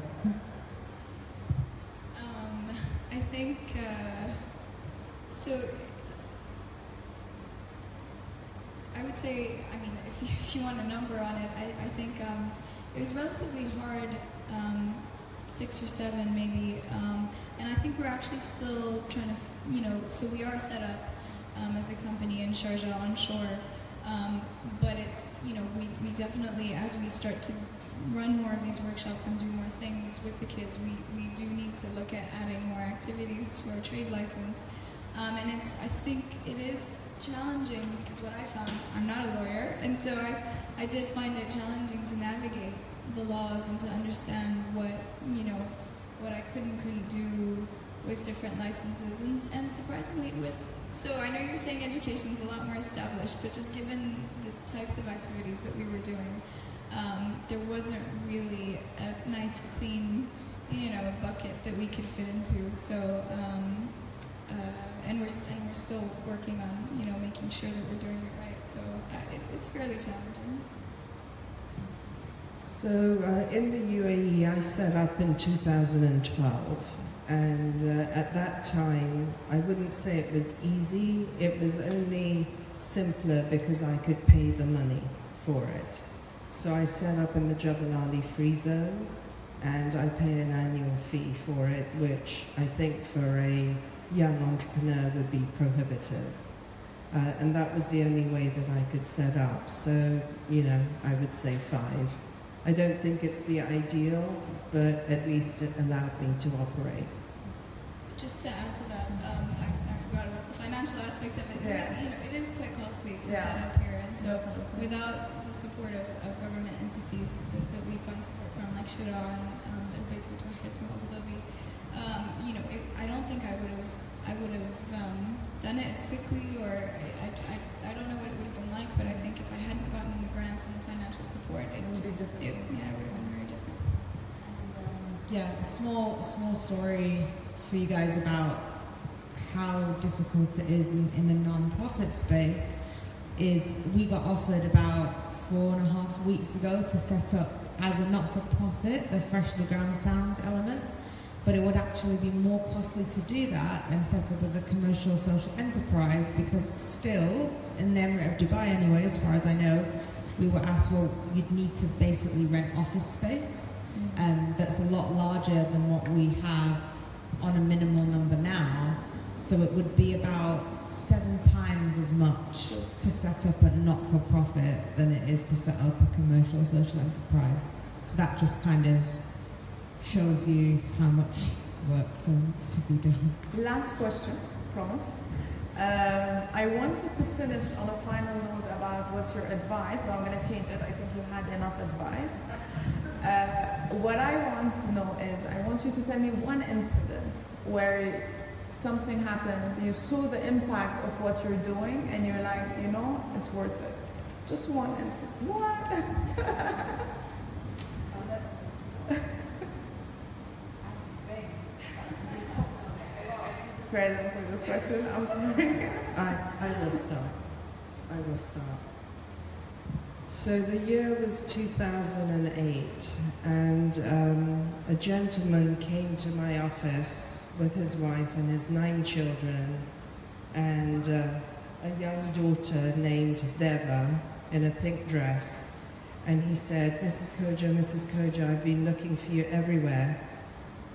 I think, so I would say, I mean, if you want a number on it, I think it was relatively hard, 6 or 7 maybe, and I think we're actually still trying to, you know, so we are set up as a company in Sharjah onshore, but it's, you know, we definitely, as we start to run more of these workshops and do more things with the kids, we do need to look at adding more activities to our trade license, and I think it is challenging because what I found, I'm not a lawyer, and so I did find it challenging to navigate the laws and to understand what, you know, what I could and couldn't do with different licenses, and surprisingly so I know you're saying education's a lot more established, but just given the types of activities that we were doing, there wasn't really a nice, clean, you know, bucket that we could fit into. So, and we're still working on, you know, making sure that we're doing it right. So it's fairly challenging. So in the UAE, I set up in 2012. And at that time, I wouldn't say it was easy. It was only simpler because I could pay the money for it. So I set up in the Jabal Ali Free Zone, and I pay an annual fee for it, which I think for a young entrepreneur would be prohibitive. And that was the only way that I could set up. So, you know, I would say 5. I don't think it's the ideal, but at least it allowed me to operate. Just to add to that, I forgot about the financial aspect of it. Yeah. You know, it is quite costly to Yeah. set up here, and so without the support of government entities that we've gotten support from, like Shainoor and Al-Bayt al-Wahid from Abu Dhabi, you know, I don't think I would have done it as quickly, or I don't know what it would have been like, but I think if I hadn't gotten the grants and the financial support, it would have been very different. Yeah, a small story for you guys about how difficult it is in the non-profit space is we got offered about 4.5 weeks ago to set up as a not-for-profit the freshly ground sounds element, but it would actually be more costly to do that than set up as a commercial social enterprise, because still, in the Emirate of Dubai anyway, as far as I know, we were asked, well, you'd need to basically rent office space, and that's a lot larger than what we have on a minimal number now. So it would be about 7 times as much to set up a not-for-profit than it is to set up a commercial social enterprise. So that just kind of shows you how much work still needs to be done. Last question, promise. I wanted to finish on a final note about what's your advice, but I'm going to change it. I think you had enough advice. What I want to know is, I want you to tell me one incident where something happened, you saw the impact of what you're doing, and you're like, you know, it's worth it. Just one incident. What? Present for this question, I'm sorry. I will start. So the year was 2008, and a gentleman came to my office with his wife and his 9 children, and a young daughter named Deva in a pink dress. And he said, Mrs. Khoja, I've been looking for you everywhere.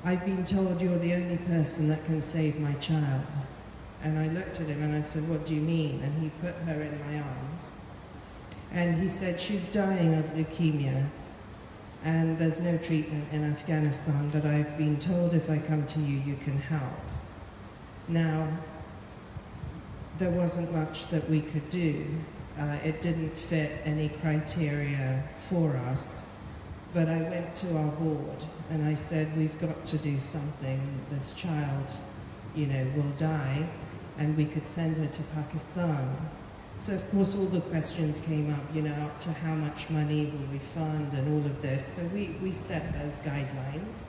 I've been told you're the only person that can save my child. And I looked at him and I said, what do you mean? And he put her in my arms. And he said, she's dying of leukemia, and there's no treatment in Afghanistan, but I've been told if I come to you, you can help. Now, there wasn't much that we could do. It didn't fit any criteria for us. But I went to our board and I said, we've got to do something. This child, you know, will die, and we could send her to Pakistan. So of course all the questions came up, you know, up to how much money will we fund and all of this. So we set those guidelines,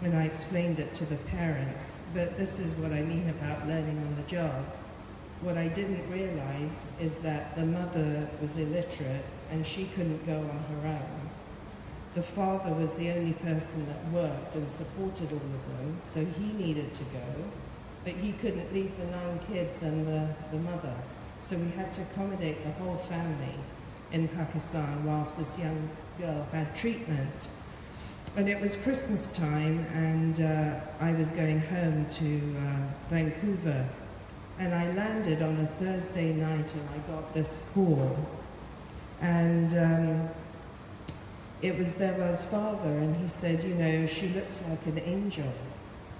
and I explained it to the parents. But this is what I mean about learning on the job. What I didn't realize is that the mother was illiterate and she couldn't go on her own. The father was the only person that worked and supported all of them, so he needed to go, but he couldn't leave the 9 kids and the mother. So we had to accommodate the whole family in Pakistan whilst this young girl had treatment. And it was Christmas time, and I was going home to Vancouver, and I landed on a Thursday night and I got this call. And it was Deva's father, and he said, you know, she looks like an angel.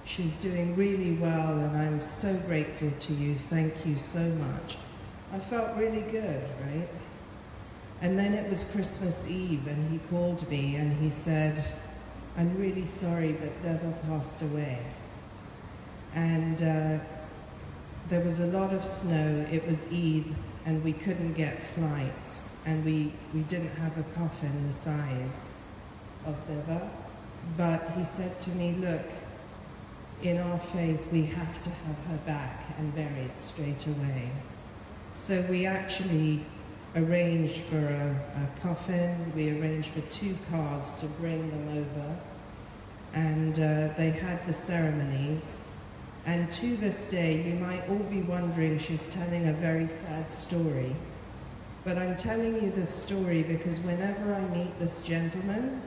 She's doing really well, and I'm so grateful to you. Thank you so much. I felt really good, right? And then it was Christmas Eve, and he called me and he said, I'm really sorry, but Deva passed away. And there was a lot of snow. It was Eid, and we couldn't get flights. And we didn't have a coffin the size of Deva. But he said to me, look, in our faith, we have to have her back and buried straight away. So we actually arranged for a coffin. We arranged for 2 cars to bring them over. And they had the ceremonies. And to this day, you might all be wondering, she's telling a very sad story. But I'm telling you this story because whenever I meet this gentleman,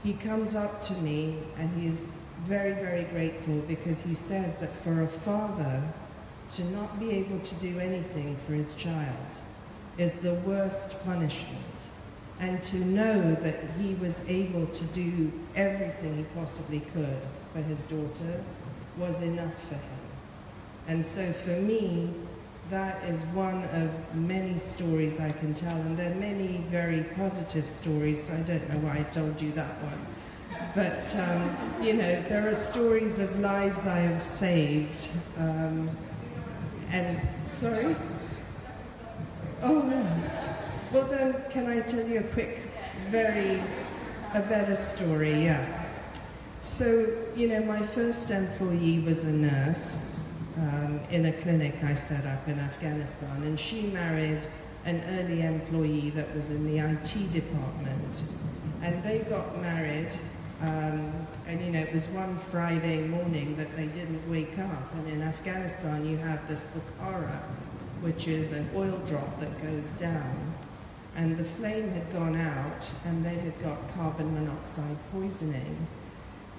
he comes up to me and he is very, very grateful, because he says that for a father to not be able to do anything for his child is the worst punishment. And to know that he was able to do everything he possibly could for his daughter was enough for him. And so for me, that is one of many stories I can tell, and there are many very positive stories, so I don't know why I told you that one. But, you know, there are stories of lives I have saved. And, sorry? Oh, no. Well then, can I tell you a quick, a better story, yeah. So, you know, my first employee was a nurse in a clinic I set up in Afghanistan, and she married an early employee that was in the IT department. And they got married, and you know, it was one Friday morning that they didn't wake up. And in Afghanistan, you have this bukhara, which is an oil drop that goes down. And the flame had gone out, and they had got carbon monoxide poisoning.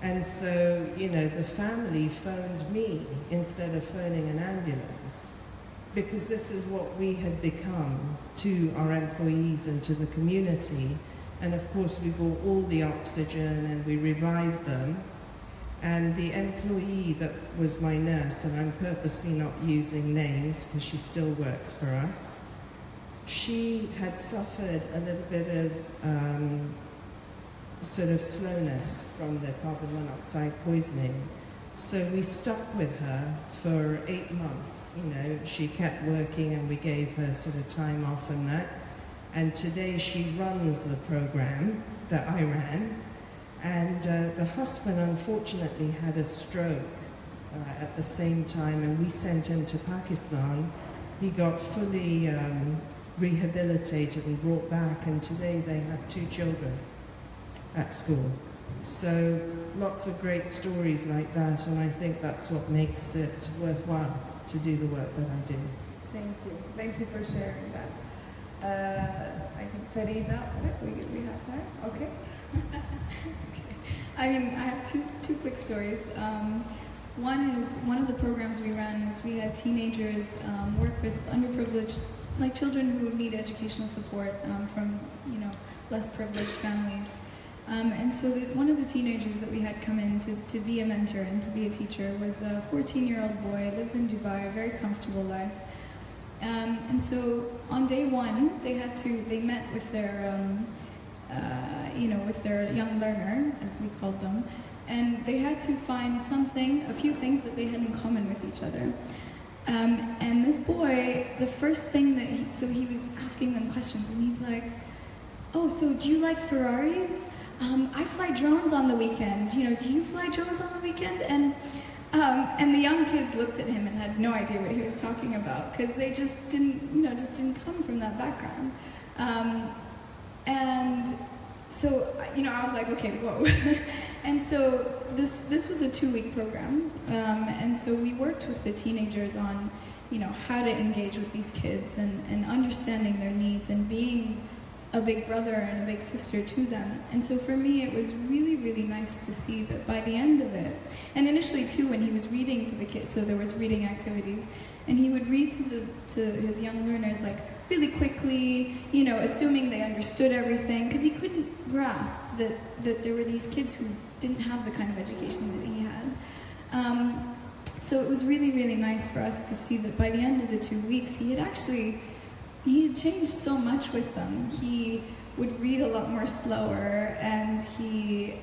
And so, you know, the family phoned me instead of phoning an ambulance, because this is what we had become to our employees and to the community. And of course, we brought all the oxygen and we revived them. And the employee that was my nurse, and I'm purposely not using names because she still works for us, she had suffered a little bit of sort of slowness from the carbon monoxide poisoning. So we stuck with her for 8 months. You know, she kept working and we gave her sort of time off and that. And today she runs the program that I ran. And the husband unfortunately had a stroke at the same time, and we sent him to Pakistan. He got fully rehabilitated and brought back, and today they have 2 children at school. So lots of great stories like that, and I think that's what makes it worthwhile to do the work that I do. Thank you. Thank you for sharing that. I think Farida, we have time. Okay. Okay. I mean, I have two quick stories. One is, one of the programs we ran was we had teenagers work with underprivileged, like children who need educational support from, you know, less privileged families. And so one of the teenagers that we had come in to be a mentor and to be a teacher was a 14-year-old boy, lives in Dubai, a very comfortable life. And so on day one, they met with their, you know, with their young learner, as we called them, and they had to find a few things that they had in common with each other. And this boy, the first thing that he was asking them questions, and he's like, "Oh, so do you like Ferraris? I fly drones on the weekend. You know, do you fly drones on the weekend?" And the young kids looked at him and had no idea what he was talking about, because they just didn't come from that background. And so, you know, I was like, okay, whoa. And so this was a 2-week program, and so we worked with the teenagers on, you know, how to engage with these kids and understanding their needs and being a big brother and a big sister to them. And so for me, it was really, really nice to see that by the end of it, and initially too, when he was reading to the kids, so there was reading activities, and he would read to his young learners like really quickly, you know, assuming they understood everything, because he couldn't grasp that there were these kids who didn't have the kind of education that he had. So it was really, really nice for us to see that by the end of the 2 weeks, he had changed so much with them. He would read a lot more slower, and he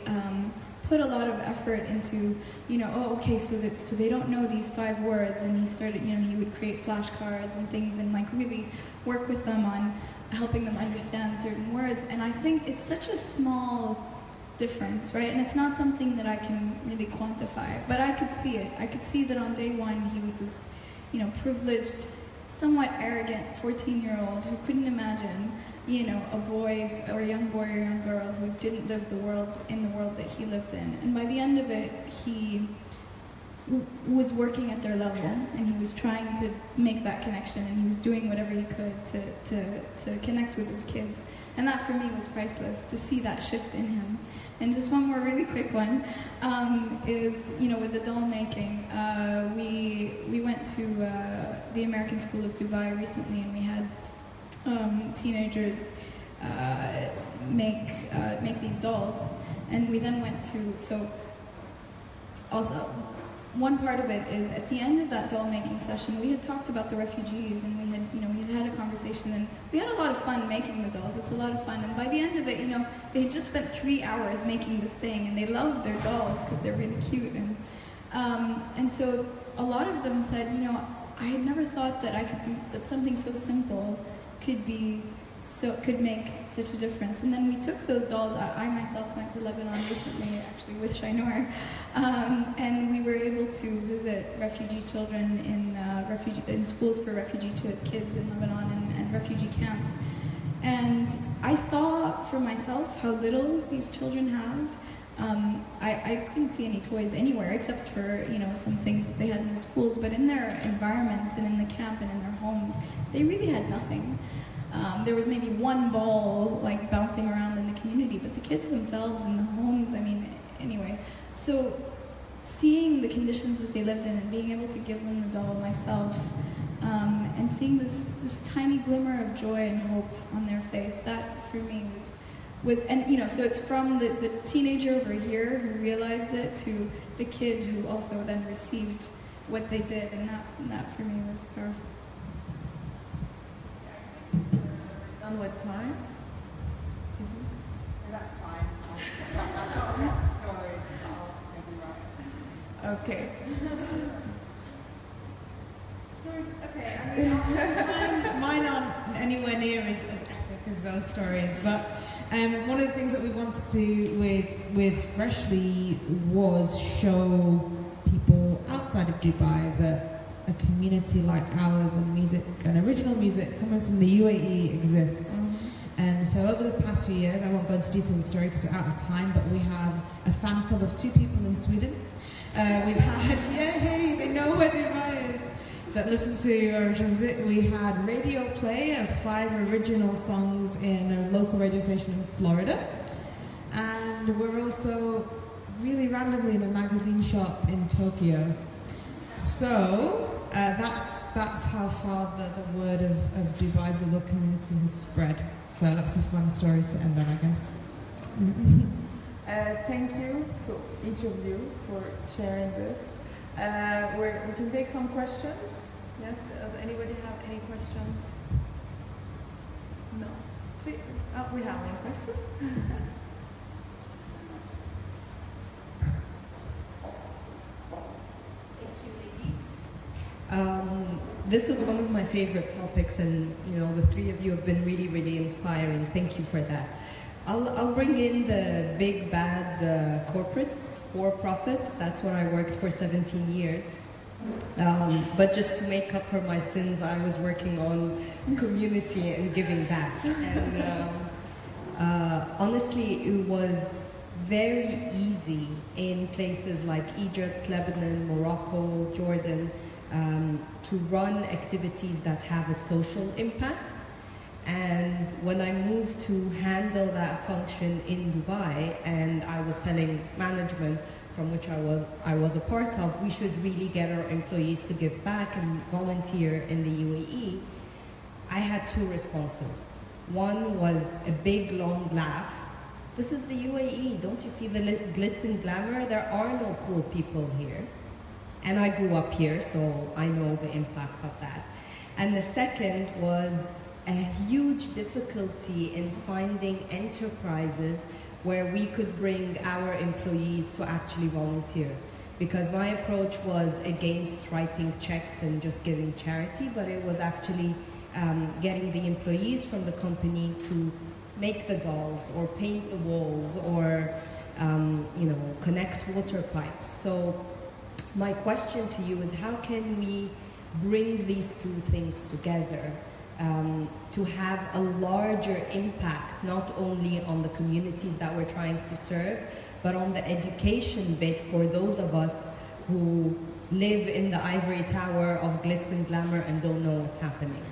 put a lot of effort into, you know, oh, okay, so they don't know these 5 words, and he started, you know, he would create flashcards and things and like really work with them on helping them understand certain words. And I think it's such a small difference, right? And it's not something that I can really quantify, but I could see it. I could see that on day one, he was this, you know, privileged, somewhat arrogant 14-year-old who couldn't imagine, you know, a boy or a young girl who didn't live in the world that he lived in. And by the end of it, he was working at their level, and he was trying to make that connection, and he was doing whatever he could to connect with his kids. And that for me was priceless, to see that shift in him. And just one more really quick one is, you know, with the doll making, we went to the American School of Dubai recently, and we had teenagers make these dolls. And we then went to, so also, one part of it is at the end of that doll making session, we had talked about the refugees, and we had a conversation, and we had a lot of fun making the dolls. It's a lot of fun, and by the end of it, you know, they had just spent 3 hours making this thing, and they loved their dolls because they're really cute, and so a lot of them said, you know, I had never thought that I could do that. Something so simple could make such a difference. And then we took those dolls. I myself went to Lebanon recently, actually with Shainoor, and we were able to visit refugee children in schools for refugee kids in Lebanon and refugee camps. And I saw for myself how little these children have. I couldn't see any toys anywhere except for, you know, some things that they had in the schools, but in their environment and in the camp and in their homes, they really had nothing. There was maybe one ball like bouncing around in the community, but the kids themselves in the homes, I mean, anyway. So seeing the conditions that they lived in and being able to give them the doll myself, and seeing this tiny glimmer of joy and hope on their face, that for me was, and you know, so it's from the teenager over here who realized it to the kid who also then received what they did, and that for me was powerful. Done with time? Is it? That's fine. Stories, okay. Stories, okay. I mean, mine aren't anywhere near as epic as those stories, but one of the things that we wanted to with Freshly was show people outside of Dubai that a community like ours and music and original music coming from the UAE exists. And so over the past few years, I won't go into detail of the story because we're out of time, but we have a fan club of 2 people in Sweden. We've had, hey, they know where Dubai is, that listen to original music. We had radio play of 5 original songs in a local radio station in Florida. And we're also really randomly in a magazine shop in Tokyo. So that's how far the word of Dubai's little community has spread. So that's a fun story to end on, I guess. Thank you to each of you for sharing this. We can take some questions. Yes, does anybody have any questions? No. See, we have one question. This is one of my favorite topics, and you know, the 3 of you have been really, really inspiring. Thank you for that. I'll bring in the big bad corporates, for-profits. That's what I worked for 17 years. But just to make up for my sins, I was working on community and giving back. And honestly, it was very easy in places like Egypt, Lebanon, Morocco, Jordan, to run activities that have a social impact. And when I moved to handle that function in Dubai, and I was telling management, from which I was a part of, we should really get our employees to give back and volunteer in the UAE, I had 2 responses. One was a big long laugh. This is the UAE, don't you see the glitz and glamour? There are no poor people here. And I grew up here, so I know the impact of that. And the second was a huge difficulty in finding enterprises where we could bring our employees to actually volunteer. Because my approach was against writing checks and just giving charity, but it was actually getting the employees from the company to make the dolls or paint the walls or you know, connect water pipes. So my question to you is, how can we bring these 2 things together to have a larger impact, not only on the communities that we're trying to serve, but on the education bit for those of us who live in the ivory tower of glitz and glamour and don't know what's happening?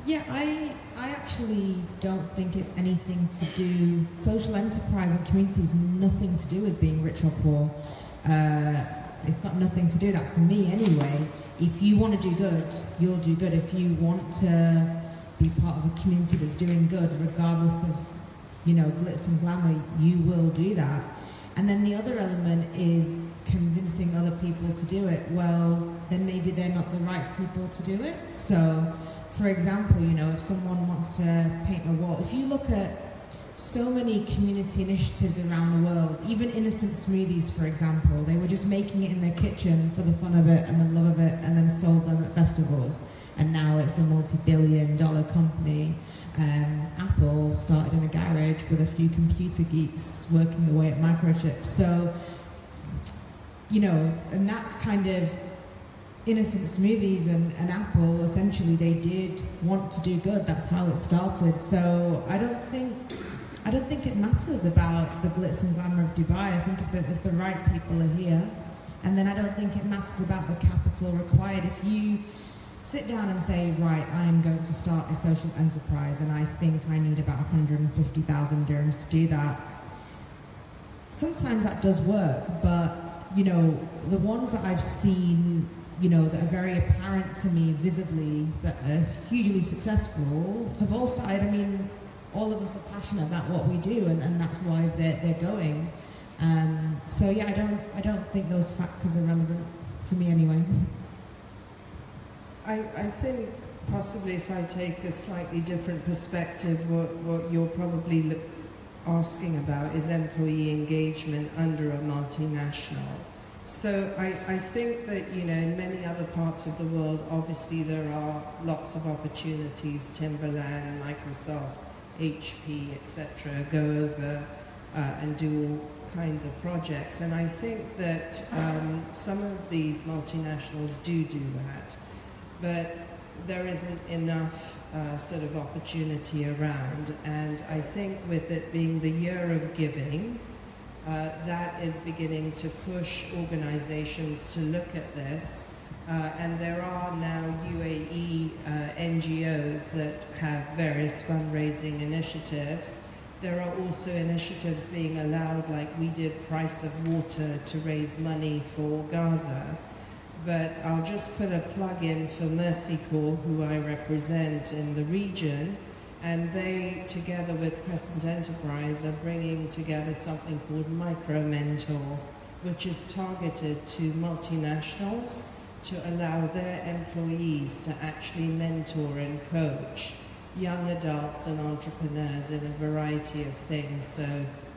Yeah, I actually don't think it's anything to do, social enterprise and community is nothing to do with being rich or poor. It's got nothing to do with that for me anyway. If you want to do good, you'll do good. If you want to be part of a community that's doing good, regardless of, you know, glitz and glamour, you will do that. And then the other element is convincing other people to do it. Well, then maybe they're not the right people to do it. So, for example, you know, if someone wants to paint a wall, if you look at so many community initiatives around the world, even innocent smoothies, for example, they were just making it in their kitchen for the fun of it and the love of it, and then sold them at festivals. And now it's a multi-billion-dollar company. Apple started in a garage with a few computer geeks working away at microchips. So, you know, and that's kind of innocent smoothies and Apple, essentially, they did want to do good. That's how it started. So I don't think it matters about the glitz and glamour of Dubai. I think if the right people are here, and then I don't think it matters about the capital required. If you sit down and say, right, I am going to start a social enterprise and I think I need about 150,000 dirhams to do that. Sometimes that does work, but, you know, the ones that I've seen, you know, that are very apparent to me visibly, that are hugely successful, have all started, I mean, all of us are passionate about what we do, and that's why they're going. So yeah, I don't think those factors are relevant to me anyway. I think possibly if I take a slightly different perspective, what you're probably asking about is employee engagement under a multinational. So I think that, you know, in many other parts of the world, obviously there are lots of opportunities, Timberland, Microsoft, HP, etc., go over and do all kinds of projects. And I think that some of these multinationals do that. But there isn't enough sort of opportunity around. And I think with it being the year of giving, that is beginning to push organizations to look at this. And there are now UAE NGOs that have various fundraising initiatives. There are also initiatives being allowed, like we did Price of Water, to raise money for Gaza. But I'll just put a plug in for Mercy Corps, who I represent in the region, and they, together with Crescent Enterprise, are bringing together something called Micro Mentor, which is targeted to multinationals to allow their employees to actually mentor and coach young adults and entrepreneurs in a variety of things. So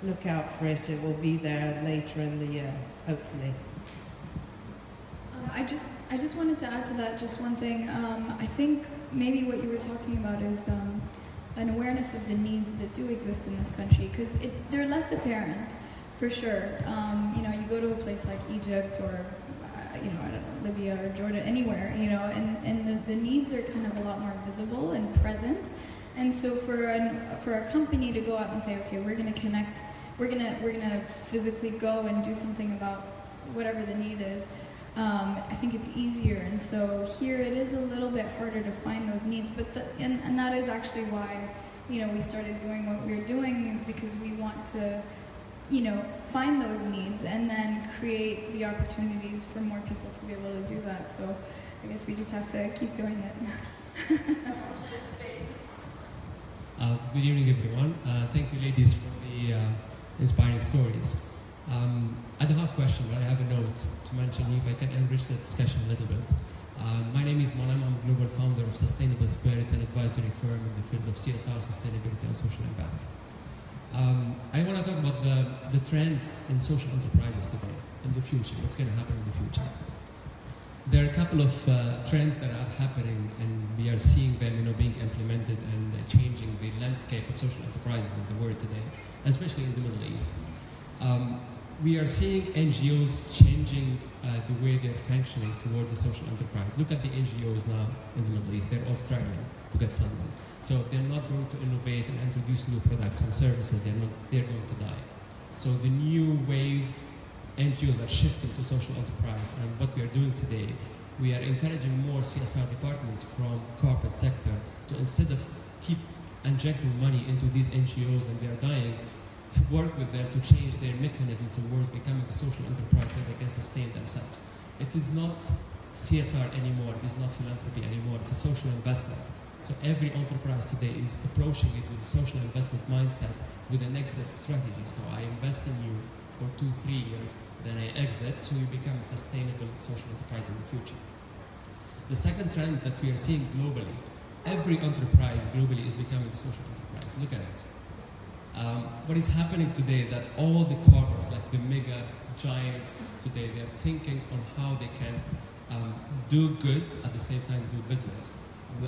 look out for it. It will be there later in the year, hopefully. I just wanted to add to that just one thing. I think maybe what you were talking about is an awareness of the needs that do exist in this country, because they're less apparent, for sure. You know, you go to a place like Egypt or, you know, I don't know, Libya or Jordan, anywhere, you know, and the needs are kind of a lot more visible and present. And so for a company to go out and say, okay, we're going to connect, we're going to physically go and do something about whatever the need is, I think it's easier. And so here it is a little bit harder to find those needs, but and that is actually why, you know, we started doing what we're doing, is because we want to, you know, find those needs and then create the opportunities for more people to be able to do that. So I guess we just have to keep doing it. Good evening, everyone. Thank you, ladies, for the inspiring stories. I don't have a question, but I have a note to mention if I can enrich the discussion a little bit. My name is Molam. I'm global founder of Sustainable Spirits, an advisory firm in the field of CSR, sustainability, and social impact. I want to talk about the trends in social enterprises today, in the future, what's going to happen in the future. There are a couple of trends that are happening, and we are seeing them, you know, being implemented and changing the landscape of social enterprises in the world today, especially in the Middle East. We are seeing NGOs changing the way they're functioning towards a social enterprise. Look at the NGOs now in the Middle East. They're all struggling to get funding. So they're not going to innovate and introduce new products and services. They're going to die. So the new wave NGOs are shifting to social enterprise, and what we are doing today, we are encouraging more CSR departments from corporate sector to, instead of keep injecting money into these NGOs and they're dying, work with them to change their mechanism towards becoming a social enterprise that they can sustain themselves. It is not CSR anymore, it is not philanthropy anymore, it's a social investment. So every enterprise today is approaching it with a social investment mindset with an exit strategy. So I invest in you for 2-3 years, then I exit, so you become a sustainable social enterprise in the future. The second trend that we are seeing globally, every enterprise globally is becoming a social enterprise. Look at it. What is happening today that all the corporates, like the mega giants today, they're thinking on how they can do good at the same time do business.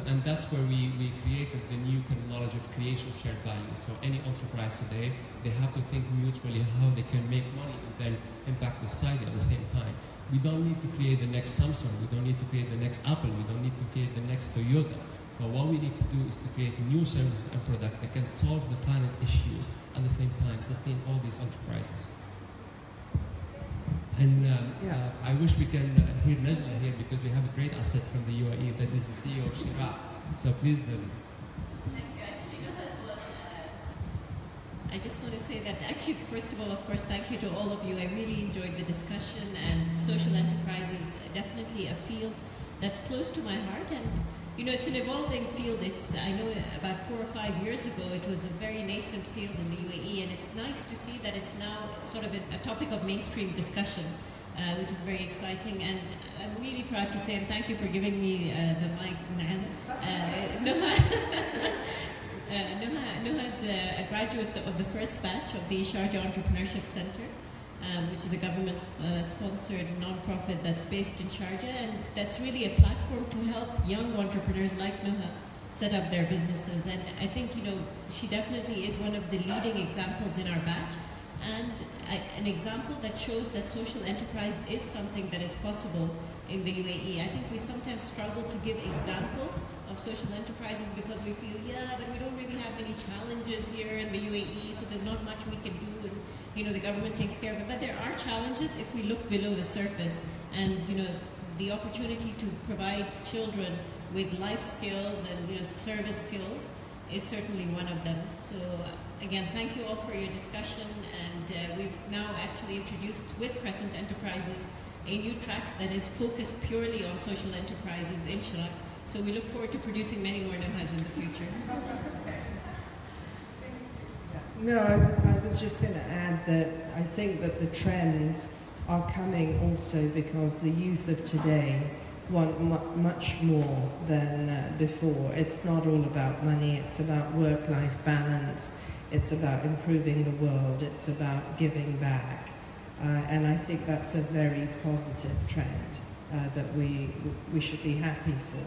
And that's where we created the new terminology of creation of shared value. So any enterprise today, they have to think mutually how they can make money and then impact the society at the same time. We don't need to create the next Samsung, we don't need to create the next Apple, we don't need to create the next Toyota. But what we need to do is to create new services and products that can solve the planet's issues at the same time, sustain all these enterprises. And I wish we can hear Najla here because we have a great asset from the UAE that is the CEO of Shira. So please, Najla. Thank you. Actually, I just want to say that actually, first of all, of course, thank you to all of you. I really enjoyed the discussion, and social enterprise is definitely a field that's close to my heart. And you know, it's an evolving field. I know about 4 or 5 years ago, it was a very nascent field in the UAE, and it's nice to see that it's now sort of a topic of mainstream discussion, which is very exciting. And I'm really proud to say, and thank you for giving me the mic, Noha. Noha is a graduate of the first batch of the Sharjah Entrepreneurship Center, which is a government-sponsored non-profit that's based in Sharjah, and that's really a platform to help young entrepreneurs like Noha set up their businesses. And I think, you know, she definitely is one of the leading examples in our batch, and an example that shows that social enterprise is something that is possible in the UAE. I think we sometimes struggle to give examples of social enterprises because we feel, but we don't really have many challenges here in the UAE, so there's not much we can do, and you know, the government takes care of it. But there are challenges if we look below the surface, and you know, the opportunity to provide children with life skills and, you know, service skills is certainly one of them. So again, thank you all for your discussion, and we've now actually introduced with Crescent Enterprises a new track that is focused purely on social enterprises in Shiraq. So we look forward to producing many more Nohas in the future. No, I was just going to add that I think that the trends are coming also because the youth of today want much more than before. It's not all about money, it's about work-life balance, it's about improving the world, it's about giving back. And I think that's a very positive trend that we should be happy for.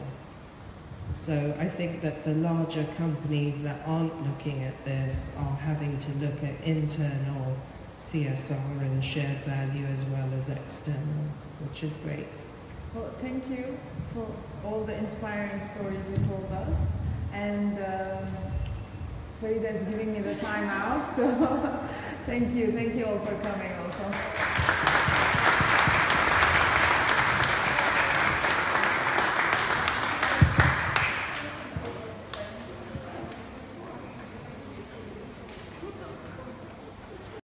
So I think that the larger companies that aren't looking at this are having to look at internal CSR and shared value as well as external, which is great. Well, thank you for all the inspiring stories you told us. And Farida is giving me the time out, so thank you all for coming also.